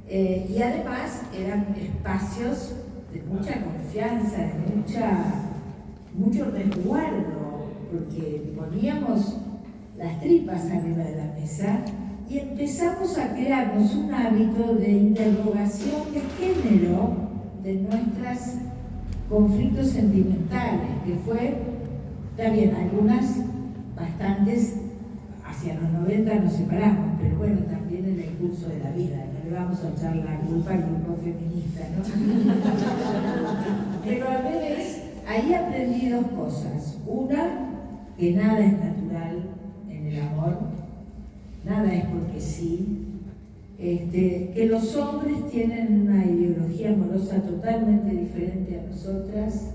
Y además eran espacios de mucha confianza, de mucho resguardo, porque poníamos las tripas arriba de la mesa y empezamos a crearnos un hábito de interrogación de género de nuestros conflictos sentimentales, que fue, está bien, algunas, bastantes, hacia los 90 nos separamos, pero bueno, también en el curso de la vida, no le vamos a echar la culpa al grupo feminista, ¿no? Pero a veces ahí aprendí dos cosas. Una, que nada es natural en el amor, nada es porque sí. Que los hombres tienen una ideología amorosa totalmente diferente a nosotras.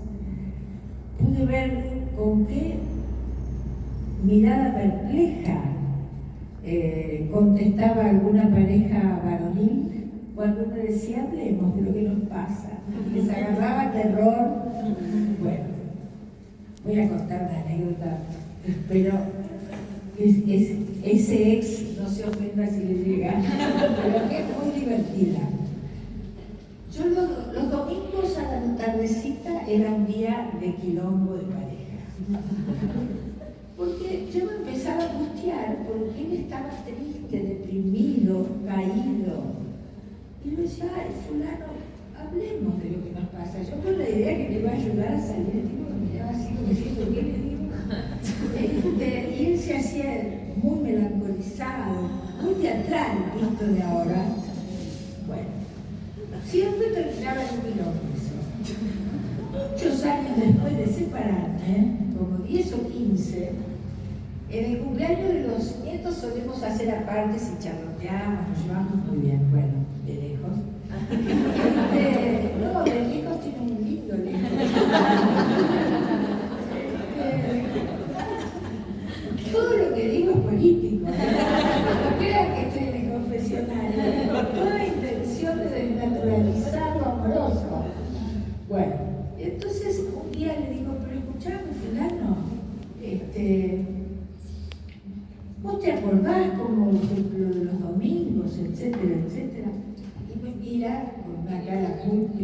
Pude ver con qué mirada perpleja contestaba alguna pareja varonil cuando uno decía, hablemos de lo que nos pasa. Les agarraba terror. Bueno, voy a contar una anécdota, espero que ese ex no se ofenda si le llega, pero que es muy divertida. Yo los domingos a la tardecita era un día de quilombo de pareja. Porque yo me empezaba a angustiar porque él estaba triste, deprimido, caído. Y yo decía, ay, fulano, hablemos de lo que nos pasa. Yo con la idea que le iba a ayudar a salir, el tipo me miraba así como diciendo, ¿qué le digo? Y él se hacía muy melancolizado, muy teatral, visto de ahora. Bueno, siempre terminaba en un quilombo eso. Muchos años después de separarme, como 10 o 15, en el cumpleaños de los nietos solemos hacer apartes y charloteamos, nos llevamos muy bien, bueno, de lejos. No, de lejos tiene un lindo lejos. Todo lo que digo es político, no crean que estoy en el confesionario, con toda intención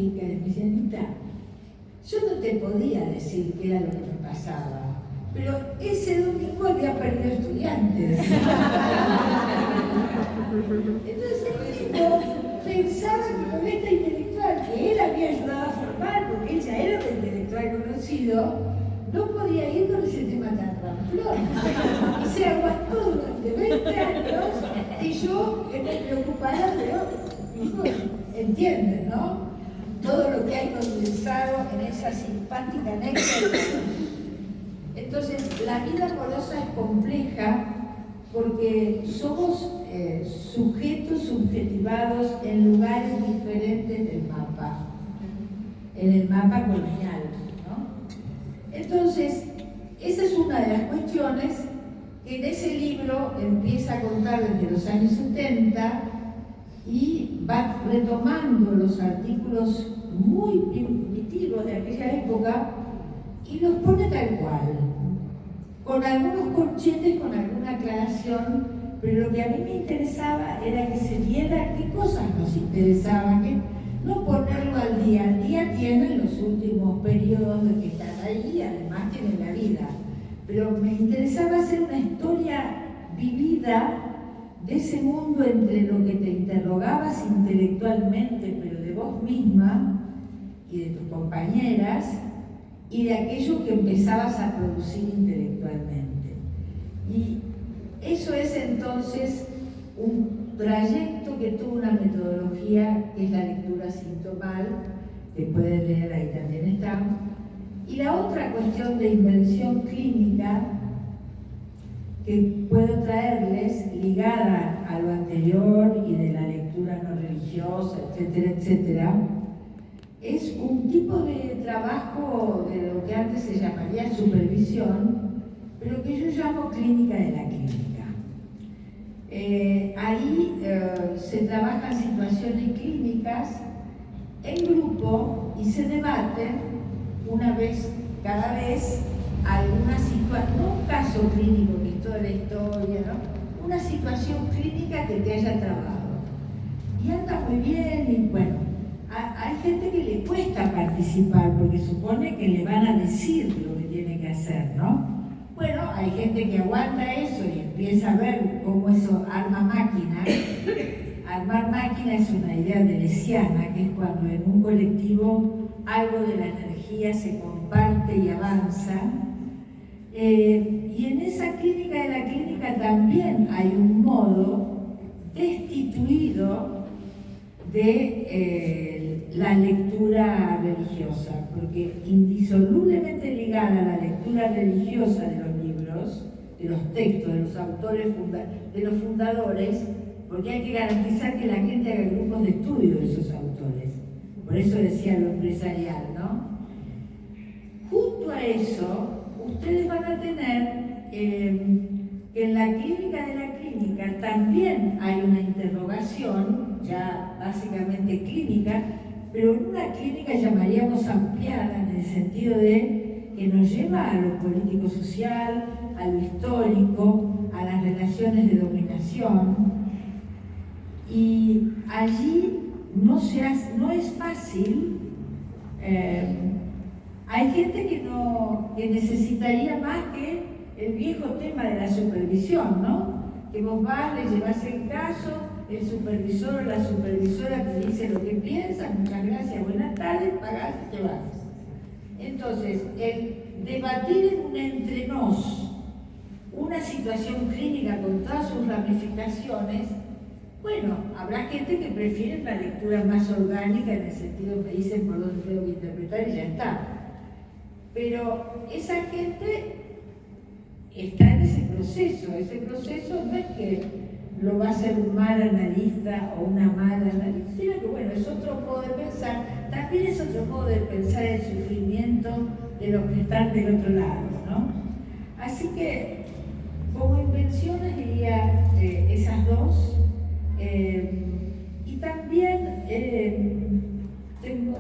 chica, y me dice, Anita, yo no te podía decir qué era lo que me pasaba, pero ese domingo había perdido estudiantes. Entonces el tipo pensaba que con esta intelectual que él había ayudado a formar, porque él ya era un intelectual conocido, no podía ir con ese tema tan ramplón. Y se aguantó durante 20 años y yo me preocupara, pero entienden, ¿no? Todo lo que hay condensado en esa simpática anécdota. Entonces, la vida amorosa es compleja porque somos sujetos subjetivados en lugares diferentes del mapa, en el mapa colonial, ¿no? Entonces, esa es una de las cuestiones que en ese libro empieza a contar desde los años 70 y va retomando los artículos muy primitivos de aquella época y los pone tal cual, con algunos corchetes, con alguna aclaración, pero lo que a mí me interesaba era que se viera qué cosas nos interesaban, que no ponerlo al día tienen los últimos periodos de que están ahí, además tienen la vida, pero me interesaba hacer una historia vivida de ese mundo entre lo que te interrogabas intelectualmente, pero de vos misma y de tus compañeras, y de aquello que empezabas a producir intelectualmente. Y eso es entonces un trayecto que tuvo una metodología que es la lectura sintomal, que pueden leer, ahí también está. Y la otra cuestión de invención clínica que puedo traerles, ligada a lo anterior y de la lectura no religiosa, etcétera, etcétera, es un tipo de trabajo de lo que antes se llamaría supervisión, pero que yo llamo clínica de la clínica. Ahí se trabajan situaciones clínicas en grupo y se debaten una vez, cada vez, alguna situación, no un caso clínico que es toda la historia, ¿no? Una situación clínica que te haya trabado. Y anda muy bien y bueno, hay gente que le cuesta participar porque supone que le van a decir lo que tiene que hacer, ¿no? Bueno, hay gente que aguanta eso y empieza a ver cómo eso arma máquina. Armar máquina es una idea deleuziana, que es cuando en un colectivo algo de la energía se comparte y avanza. Y en esa clínica de la clínica también hay un modo destituido de la lectura religiosa, porque indisolublemente ligada a la lectura religiosa de los libros, de los textos, de los autores, de los fundadores, porque hay que garantizar que la gente haga grupos de estudio de esos autores. Por eso decía lo empresarial, ¿no? Junto a eso, ustedes van a tener que en la clínica de la clínica también hay una interrogación, ya básicamente clínica, pero en una clínica llamaríamos ampliada, en el sentido de que nos lleva a lo político-social, a lo histórico, a las relaciones de dominación. Y allí no es fácil. Hay gente que necesitaría más que el viejo tema de la supervisión, ¿no? Que vos vas, le llevas el caso, el supervisor o la supervisora te dice lo que piensa, muchas gracias, buenas tardes, pagás y te vas. Entonces, el debatir en un entre nos una situación clínica con todas sus ramificaciones, bueno, habrá gente que prefiere la lectura más orgánica en el sentido que dicen por dónde tengo que interpretar y ya está. Pero esa gente está en ese proceso no es que lo va a hacer un mal analista o una mala analista, sino que bueno, es otro modo de pensar, también es otro modo de pensar el sufrimiento de los que están del otro lado, ¿no? Así que, como invenciones diría esas dos, y también tengo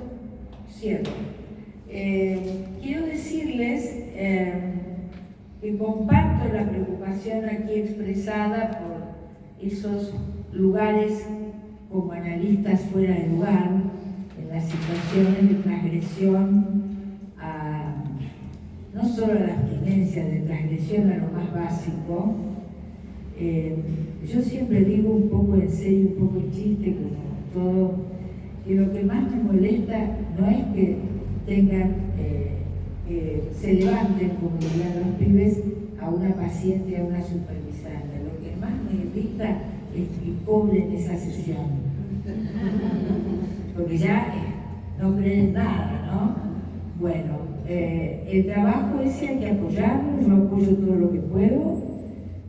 cierto. Quiero decirles que comparto la preocupación aquí expresada por esos lugares como analistas fuera de lugar, en las situaciones de transgresión no solo a la abstinencia, de transgresión a lo más básico. Yo siempre digo un poco en serio, un poco en chiste, como todo, que lo que más me molesta no es que tengan, que se levanten, como dirían los pibes, a una paciente, a una supervisante. Lo que más me irrita es que cobren esa sesión. Porque ya no creen nada, ¿no? Bueno, el trabajo ese hay que apoyarlo, yo apoyo todo lo que puedo.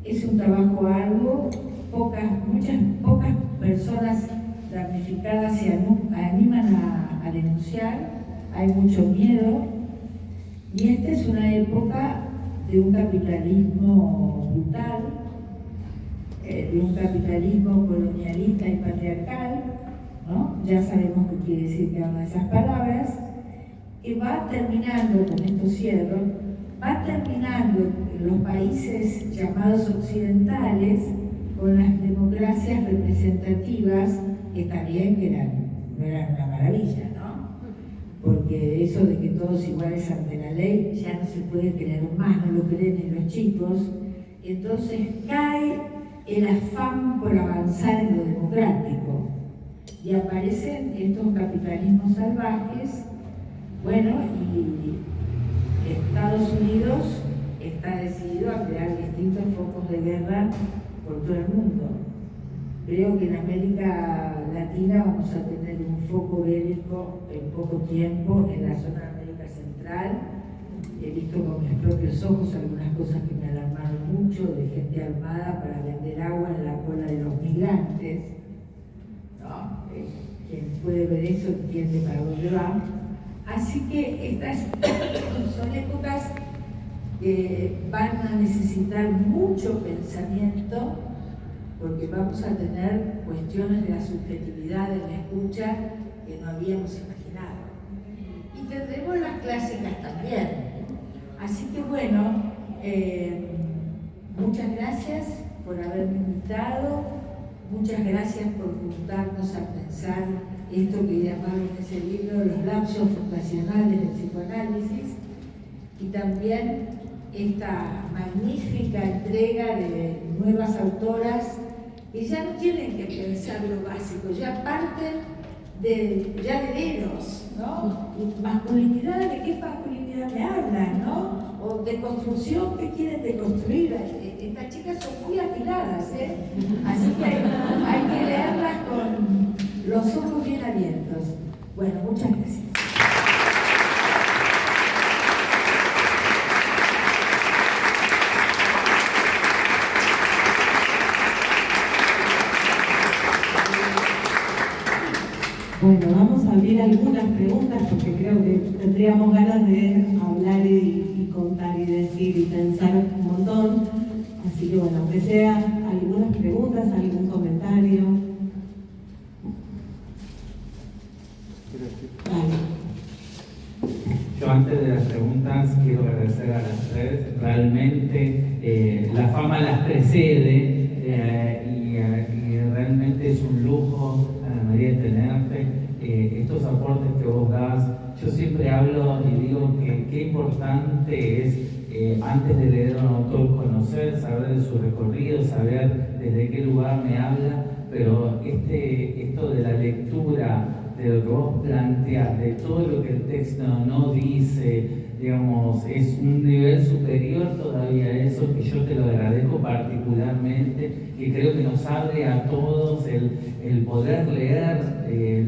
Es un trabajo arduo, muchas pocas personas damnificadas se animan a denunciar, hay mucho miedo, y esta es una época de un capitalismo brutal, de un capitalismo colonialista y patriarcal, ¿no? Ya sabemos qué quiere decir cada una de esas palabras, que va terminando, con esto cierro, va terminando en los países llamados occidentales con las democracias representativas, que también no eran una maravilla, ¿no? Porque eso de que todos iguales ante la ley ya no se puede creer más, no lo creen ni los chicos. Entonces cae el afán por avanzar en lo democrático y aparecen estos capitalismos salvajes. Bueno, y Estados Unidos está decidido a crear distintos focos de guerra por todo el mundo. Creo que en América Latina vamos a tener un foco bélico en poco tiempo en la zona de América Central. He visto con mis propios ojos algunas cosas que me alarmaron mucho, de gente armada para vender agua en la cola de los migrantes, ¿no? Quien puede ver eso entiende para dónde va. Así que estas son épocas que van a necesitar mucho pensamiento, porque vamos a tener cuestiones de la subjetividad en la escucha que no habíamos imaginado. Y tendremos las clásicas también. Así que bueno, muchas gracias por haberme invitado, muchas gracias por juntarnos a pensar esto que llamaron en ese libro los lapsos fundacionales del psicoanálisis, y también esta magnífica entrega de nuevas autoras que ya no tienen que pensar lo básico, ya parten de Eros, ¿no? Y masculinidad, ¿de qué masculinidad me hablan, no? O de construcción, ¿qué quieren deconstruir? Estas chicas son muy afiladas, ¿eh? Así que hay que leerlas con los ojos bien abiertos. Bueno, muchas gracias. Bueno, vamos a abrir algunas preguntas porque creo que tendríamos ganas de hablar y contar y decir y pensar un montón. Así que bueno, aunque sea algunas preguntas, algún comentario. Yo antes de las preguntas quiero agradecer a las tres. Realmente la fama las precede y realmente es un lujo, Ana María, tenerte. Estos aportes que vos das, yo siempre hablo y digo que qué importante es antes de leer a un autor conocer, saber de su recorrido, saber desde qué lugar me habla, pero esto de la lectura, de lo que vos planteás, de todo lo que el texto no dice, digamos, es un nivel superior todavía a eso, que yo te lo agradezco particularmente, que creo que nos abre a todos el poder leer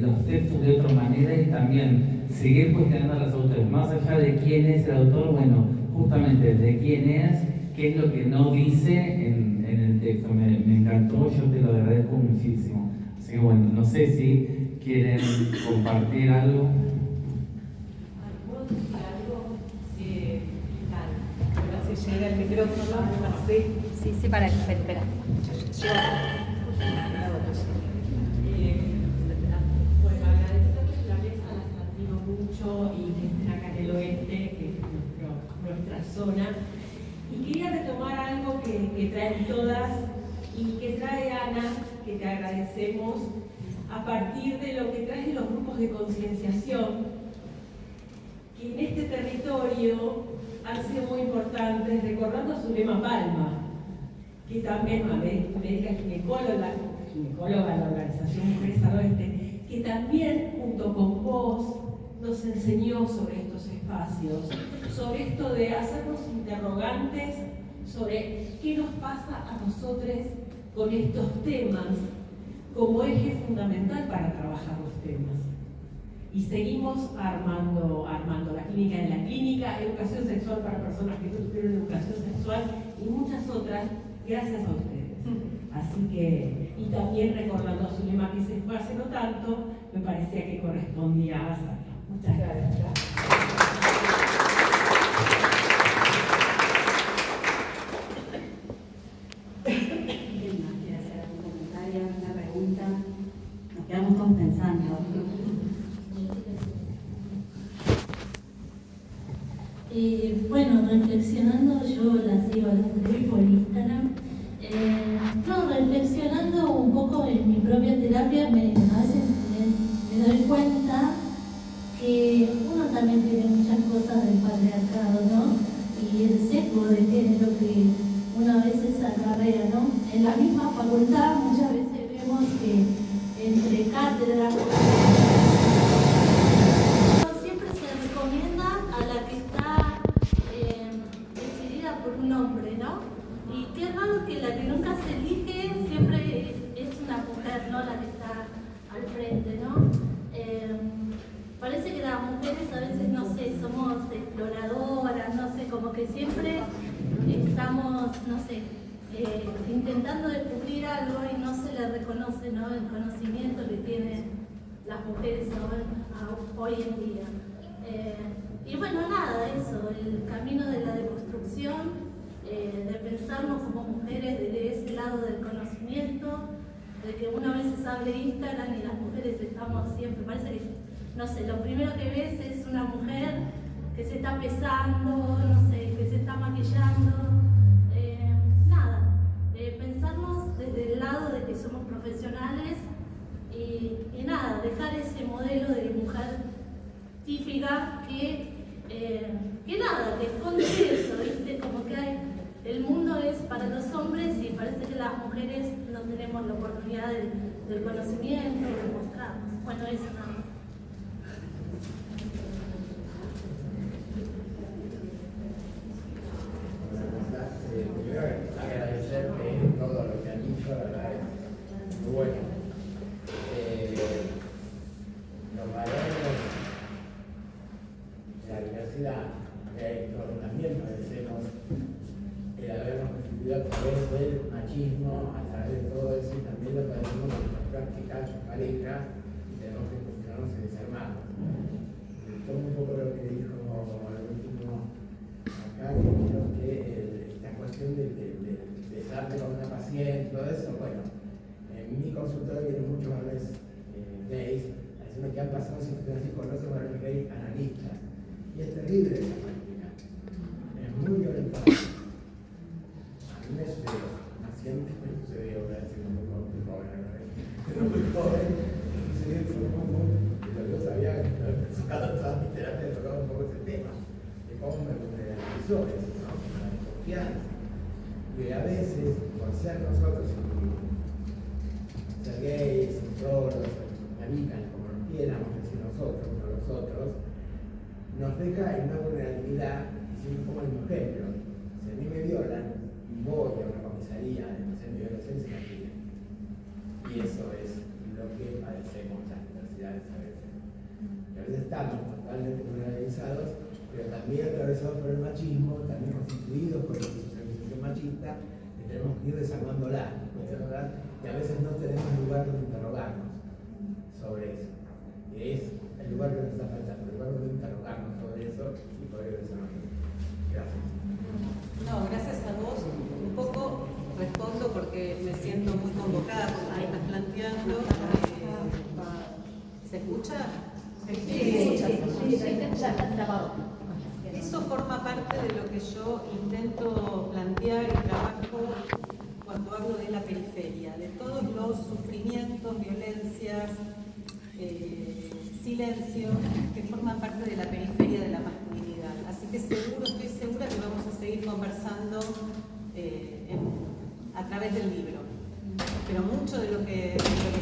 los textos de otra manera y también seguir cuestionando a los autores, más allá de quién es el autor, bueno, justamente de quién es, qué es lo que no dice en el texto. Me encantó, yo te lo agradezco muchísimo. Así que bueno, no sé si quieren compartir algo. ¿Puedo decir algo? Si llega el micrófono, Sí, para espera. Bueno, agradecerles la mesa, las admiro mucho y que estén acá en el oeste, que es nuestra zona. Y quería retomar algo que traen todas y que trae Ana, que te agradecemos, a partir de lo que traen los grupos de concienciación que en este territorio han sido muy importantes, recordando a Zulema Palma, que también es médica ginecóloga de la organización Mujeres al Oeste, que también junto con vos nos enseñó sobre estos espacios, sobre esto de hacernos interrogantes sobre qué nos pasa a nosotros con estos temas como eje fundamental para trabajar los temas. Y seguimos armando la clínica de la clínica, educación sexual para personas que no tuvieron educación sexual y muchas otras, gracias a ustedes. Así que, y también recordando a Zulema que se fue hace no tanto, me parecía que correspondía hacerlo. Muchas gracias. ¿Quién más quiere hacer algún comentario, una pregunta? Nos quedamos todos pensando. Bueno, reflexionando, yo las sigo a las tres por Instagram. Reflexionando un poco en mi propia terapia, a veces me doy cuenta que uno también tiene muchas cosas del patriarcado, ¿no? Y el sesgo de género que uno a veces acarrea, ¿no? En la misma facultad muchas veces vemos que entre cátedras siempre se recomienda a la que está decidida por un hombre, ¿no? Y qué raro que la que nunca se elige siempre es una mujer, ¿no? La que está al frente, ¿no? Parece que las mujeres a veces, no sé, somos exploradoras, no sé, como que siempre estamos, no sé, intentando descubrir algo y no se le reconoce, ¿no? El conocimiento que tienen las mujeres hoy en día. Y bueno, nada, eso, el camino de la deconstrucción, de pensarnos como mujeres desde ese lado del conocimiento, de que una vez se abre Instagram y las mujeres estamos siempre, parece que, no sé, lo primero que ves es una mujer que se está pesando, no sé, que se está maquillando, pensarnos desde el lado de que somos profesionales y nada, dejar ese modelo de mujer típica que nada, que esconde eso, ¿viste? Como que el mundo es para los hombres y parece que las mujeres no tenemos la oportunidad del conocimiento, de mostrarnos. Bueno, eso nada más. Primero agradecer todo lo que han dicho, la verdad es muy bueno. Los valores de la diversidad, también padecemos el habernos constituido a través del machismo, a través de todo eso, y también lo padecemos en nuestras prácticas parejas, y tenemos que cuestionarnos y desarmarnos. Tomo un poco lo que dijo el último acá, que creo que esta cuestión de besarte con una paciente, todo eso, bueno, en mi consultorio vienen muchos varones gays, diciendo que han pasado situaciones así con otros varones gays analistas, y es terrible esa práctica, es muy violentante. A mí me sucedió, naciente me sucedió, voy a decir muy joven, pero muy joven, me sucedió y fue pero yo sabía que me había pensado toda mi terapia, tocaba un poco ese tema, de cómo me vulnerabilizó eso, ¿no? La desconfianza. Que a veces, por ser nosotros ser gays, todos marican, como nos quieramos decir nosotros, no los otros, nos deja en una vulnerabilidad, diciendo como el ejemplo, si a mí me violan, voy a una comisaría de violación y se me piden. Y eso es lo que padecemos las diversidades a veces. Y a veces estamos totalmente vulnerabilizados, pero también atravesados por el machismo, también constituidos por la socialización machista, que tenemos que ir desarmándola, y a veces no tenemos lugar donde interrogarnos sobre eso. Y es el lugar que nos está faltando, el lugar donde interrogarnos sobre eso y poder desarrollarlo. Gracias. No, gracias a vos. Un poco respondo porque me siento muy convocada por lo que estás planteando. ¿Se escucha? Eso forma parte de lo que yo intento plantear y trabajo cuando hablo de la periferia, de todos los sufrimientos, violencias silencios que forman parte de la periferia de la masculinidad. Así que estoy segura que vamos a seguir conversando a través del libro. Pero mucho de lo que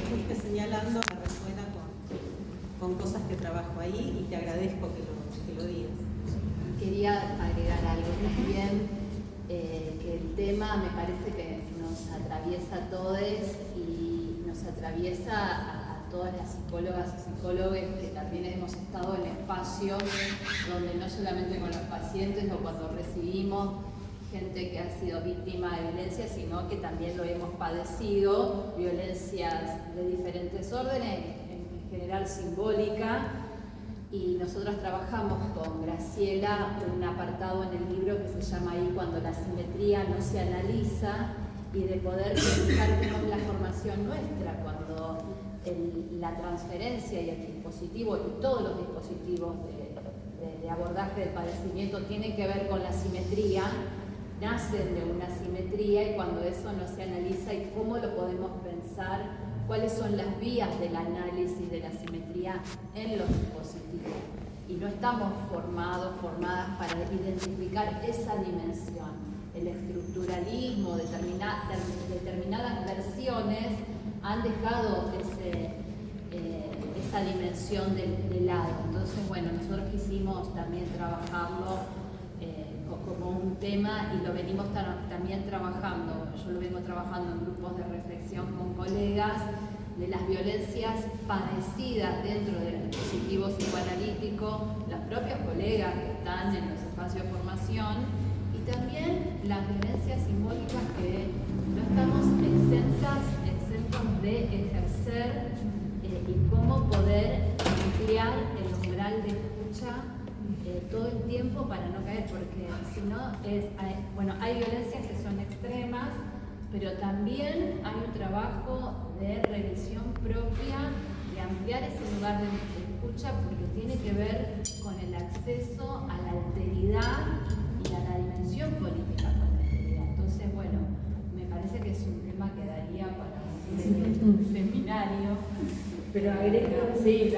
fuiste señalando me resuena con cosas que trabajo ahí y te agradezco que lo digas. Quería agregar algo también, que el tema me parece que nos atraviesa a todos y nos atraviesa a todas las psicólogas y psicólogos que también hemos estado en espacios donde no solamente con los pacientes o cuando recibimos gente que ha sido víctima de violencia, sino que también lo hemos padecido, violencias de diferentes órdenes, en general simbólica. Y nosotros trabajamos con Graciela un apartado en el libro que se llama ahí Cuando la simetría no se analiza, y de poder pensar cómo es la formación nuestra cuando la transferencia y el dispositivo y todos los dispositivos de abordaje del padecimiento tienen que ver con la simetría, nacen de una simetría, y cuando eso no se analiza y cómo lo podemos pensar, cuáles son las vías del análisis de la simetría en los dispositivos. Y no estamos formadas para identificar esa dimensión. El estructuralismo, determinadas versiones han dejado esa dimensión de lado. Entonces, bueno, nosotros quisimos también trabajarlo como un tema, y lo venimos también trabajando. Yo lo vengo trabajando en grupos de reflexión con colegas de las violencias padecidas dentro del dispositivo psicoanalítico, los propios colegas que están en los espacios de formación, y también las violencias simbólicas que no estamos exentos de ejercer, y cómo poder ampliar el umbral de escucha todo el tiempo para no caer, porque si no hay violencias que son extremas, pero también hay un trabajo de revisión propia, de ampliar ese lugar de escucha, porque tiene que ver con el acceso a la alteridad y a la dimensión política con la alteridad. Entonces, bueno, me parece que es un tema que daría para un seminario. Pero agrego, sí,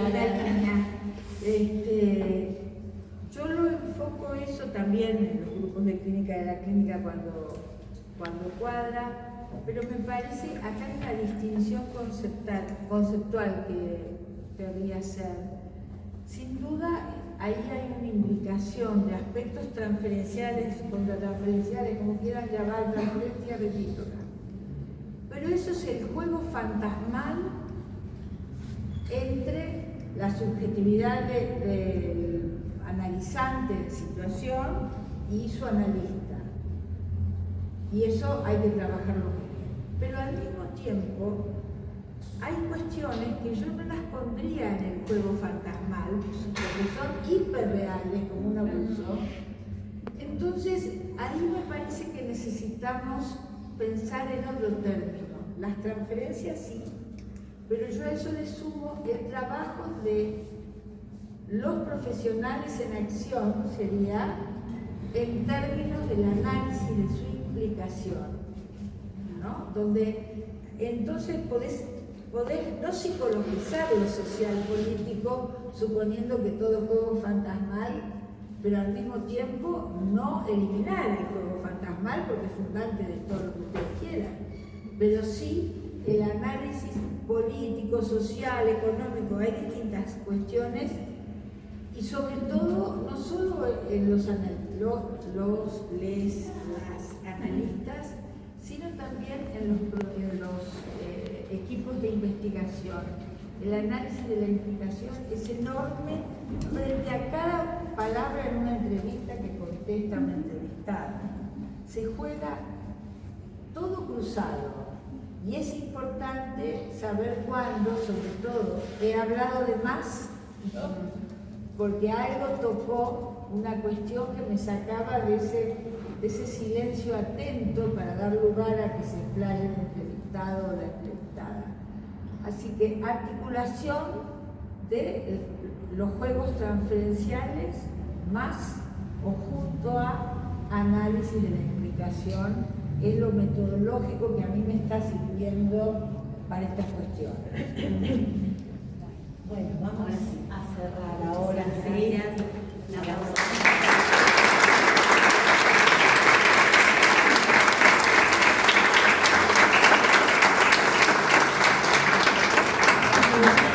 yo lo enfoco eso también en los grupos de clínica de la clínica cuando cuadra, pero me parece acá hay una distinción conceptual que debería ser. Sin duda, ahí hay una implicación de aspectos transferenciales, contratransferenciales, como quieran llamar, transferencia recíproca. Pero eso es el juego fantasmal entre la subjetividad del analizante de situación y su analista. Y eso hay que trabajarlo muy bien. Pero al mismo tiempo, hay cuestiones que yo no las pondría en el juego fantasmal, porque son hiperreales, como un abuso. Entonces, ahí me parece que necesitamos pensar en otro término. Las transferencias sí, pero yo a eso le sumo el trabajo de los profesionales en acción, sería en términos del análisis de su implicación, ¿no? Donde entonces podés no psicologizar lo social político, suponiendo que todo es juego fantasmal, pero al mismo tiempo no eliminar el juego fantasmal, porque es fundante de todo lo que ustedes quieran, pero sí el análisis político, social, económico. Hay distintas cuestiones, y sobre todo, no solo en las analistas, sino también en los equipos de investigación. El análisis de la implicación es enorme frente a cada palabra en una entrevista que contesta una entrevistada. Se juega todo cruzado. Y es importante saber cuándo, sobre todo, he hablado de más, porque algo tocó una cuestión que me sacaba de ese silencio atento para dar lugar a que se explaye el entrevistado o la entrevistada. Así que articulación de los juegos transferenciales más o junto a análisis de la explicación es lo metodológico que a mí me está sirviendo para estas cuestiones. Bueno, vamos a Gracias.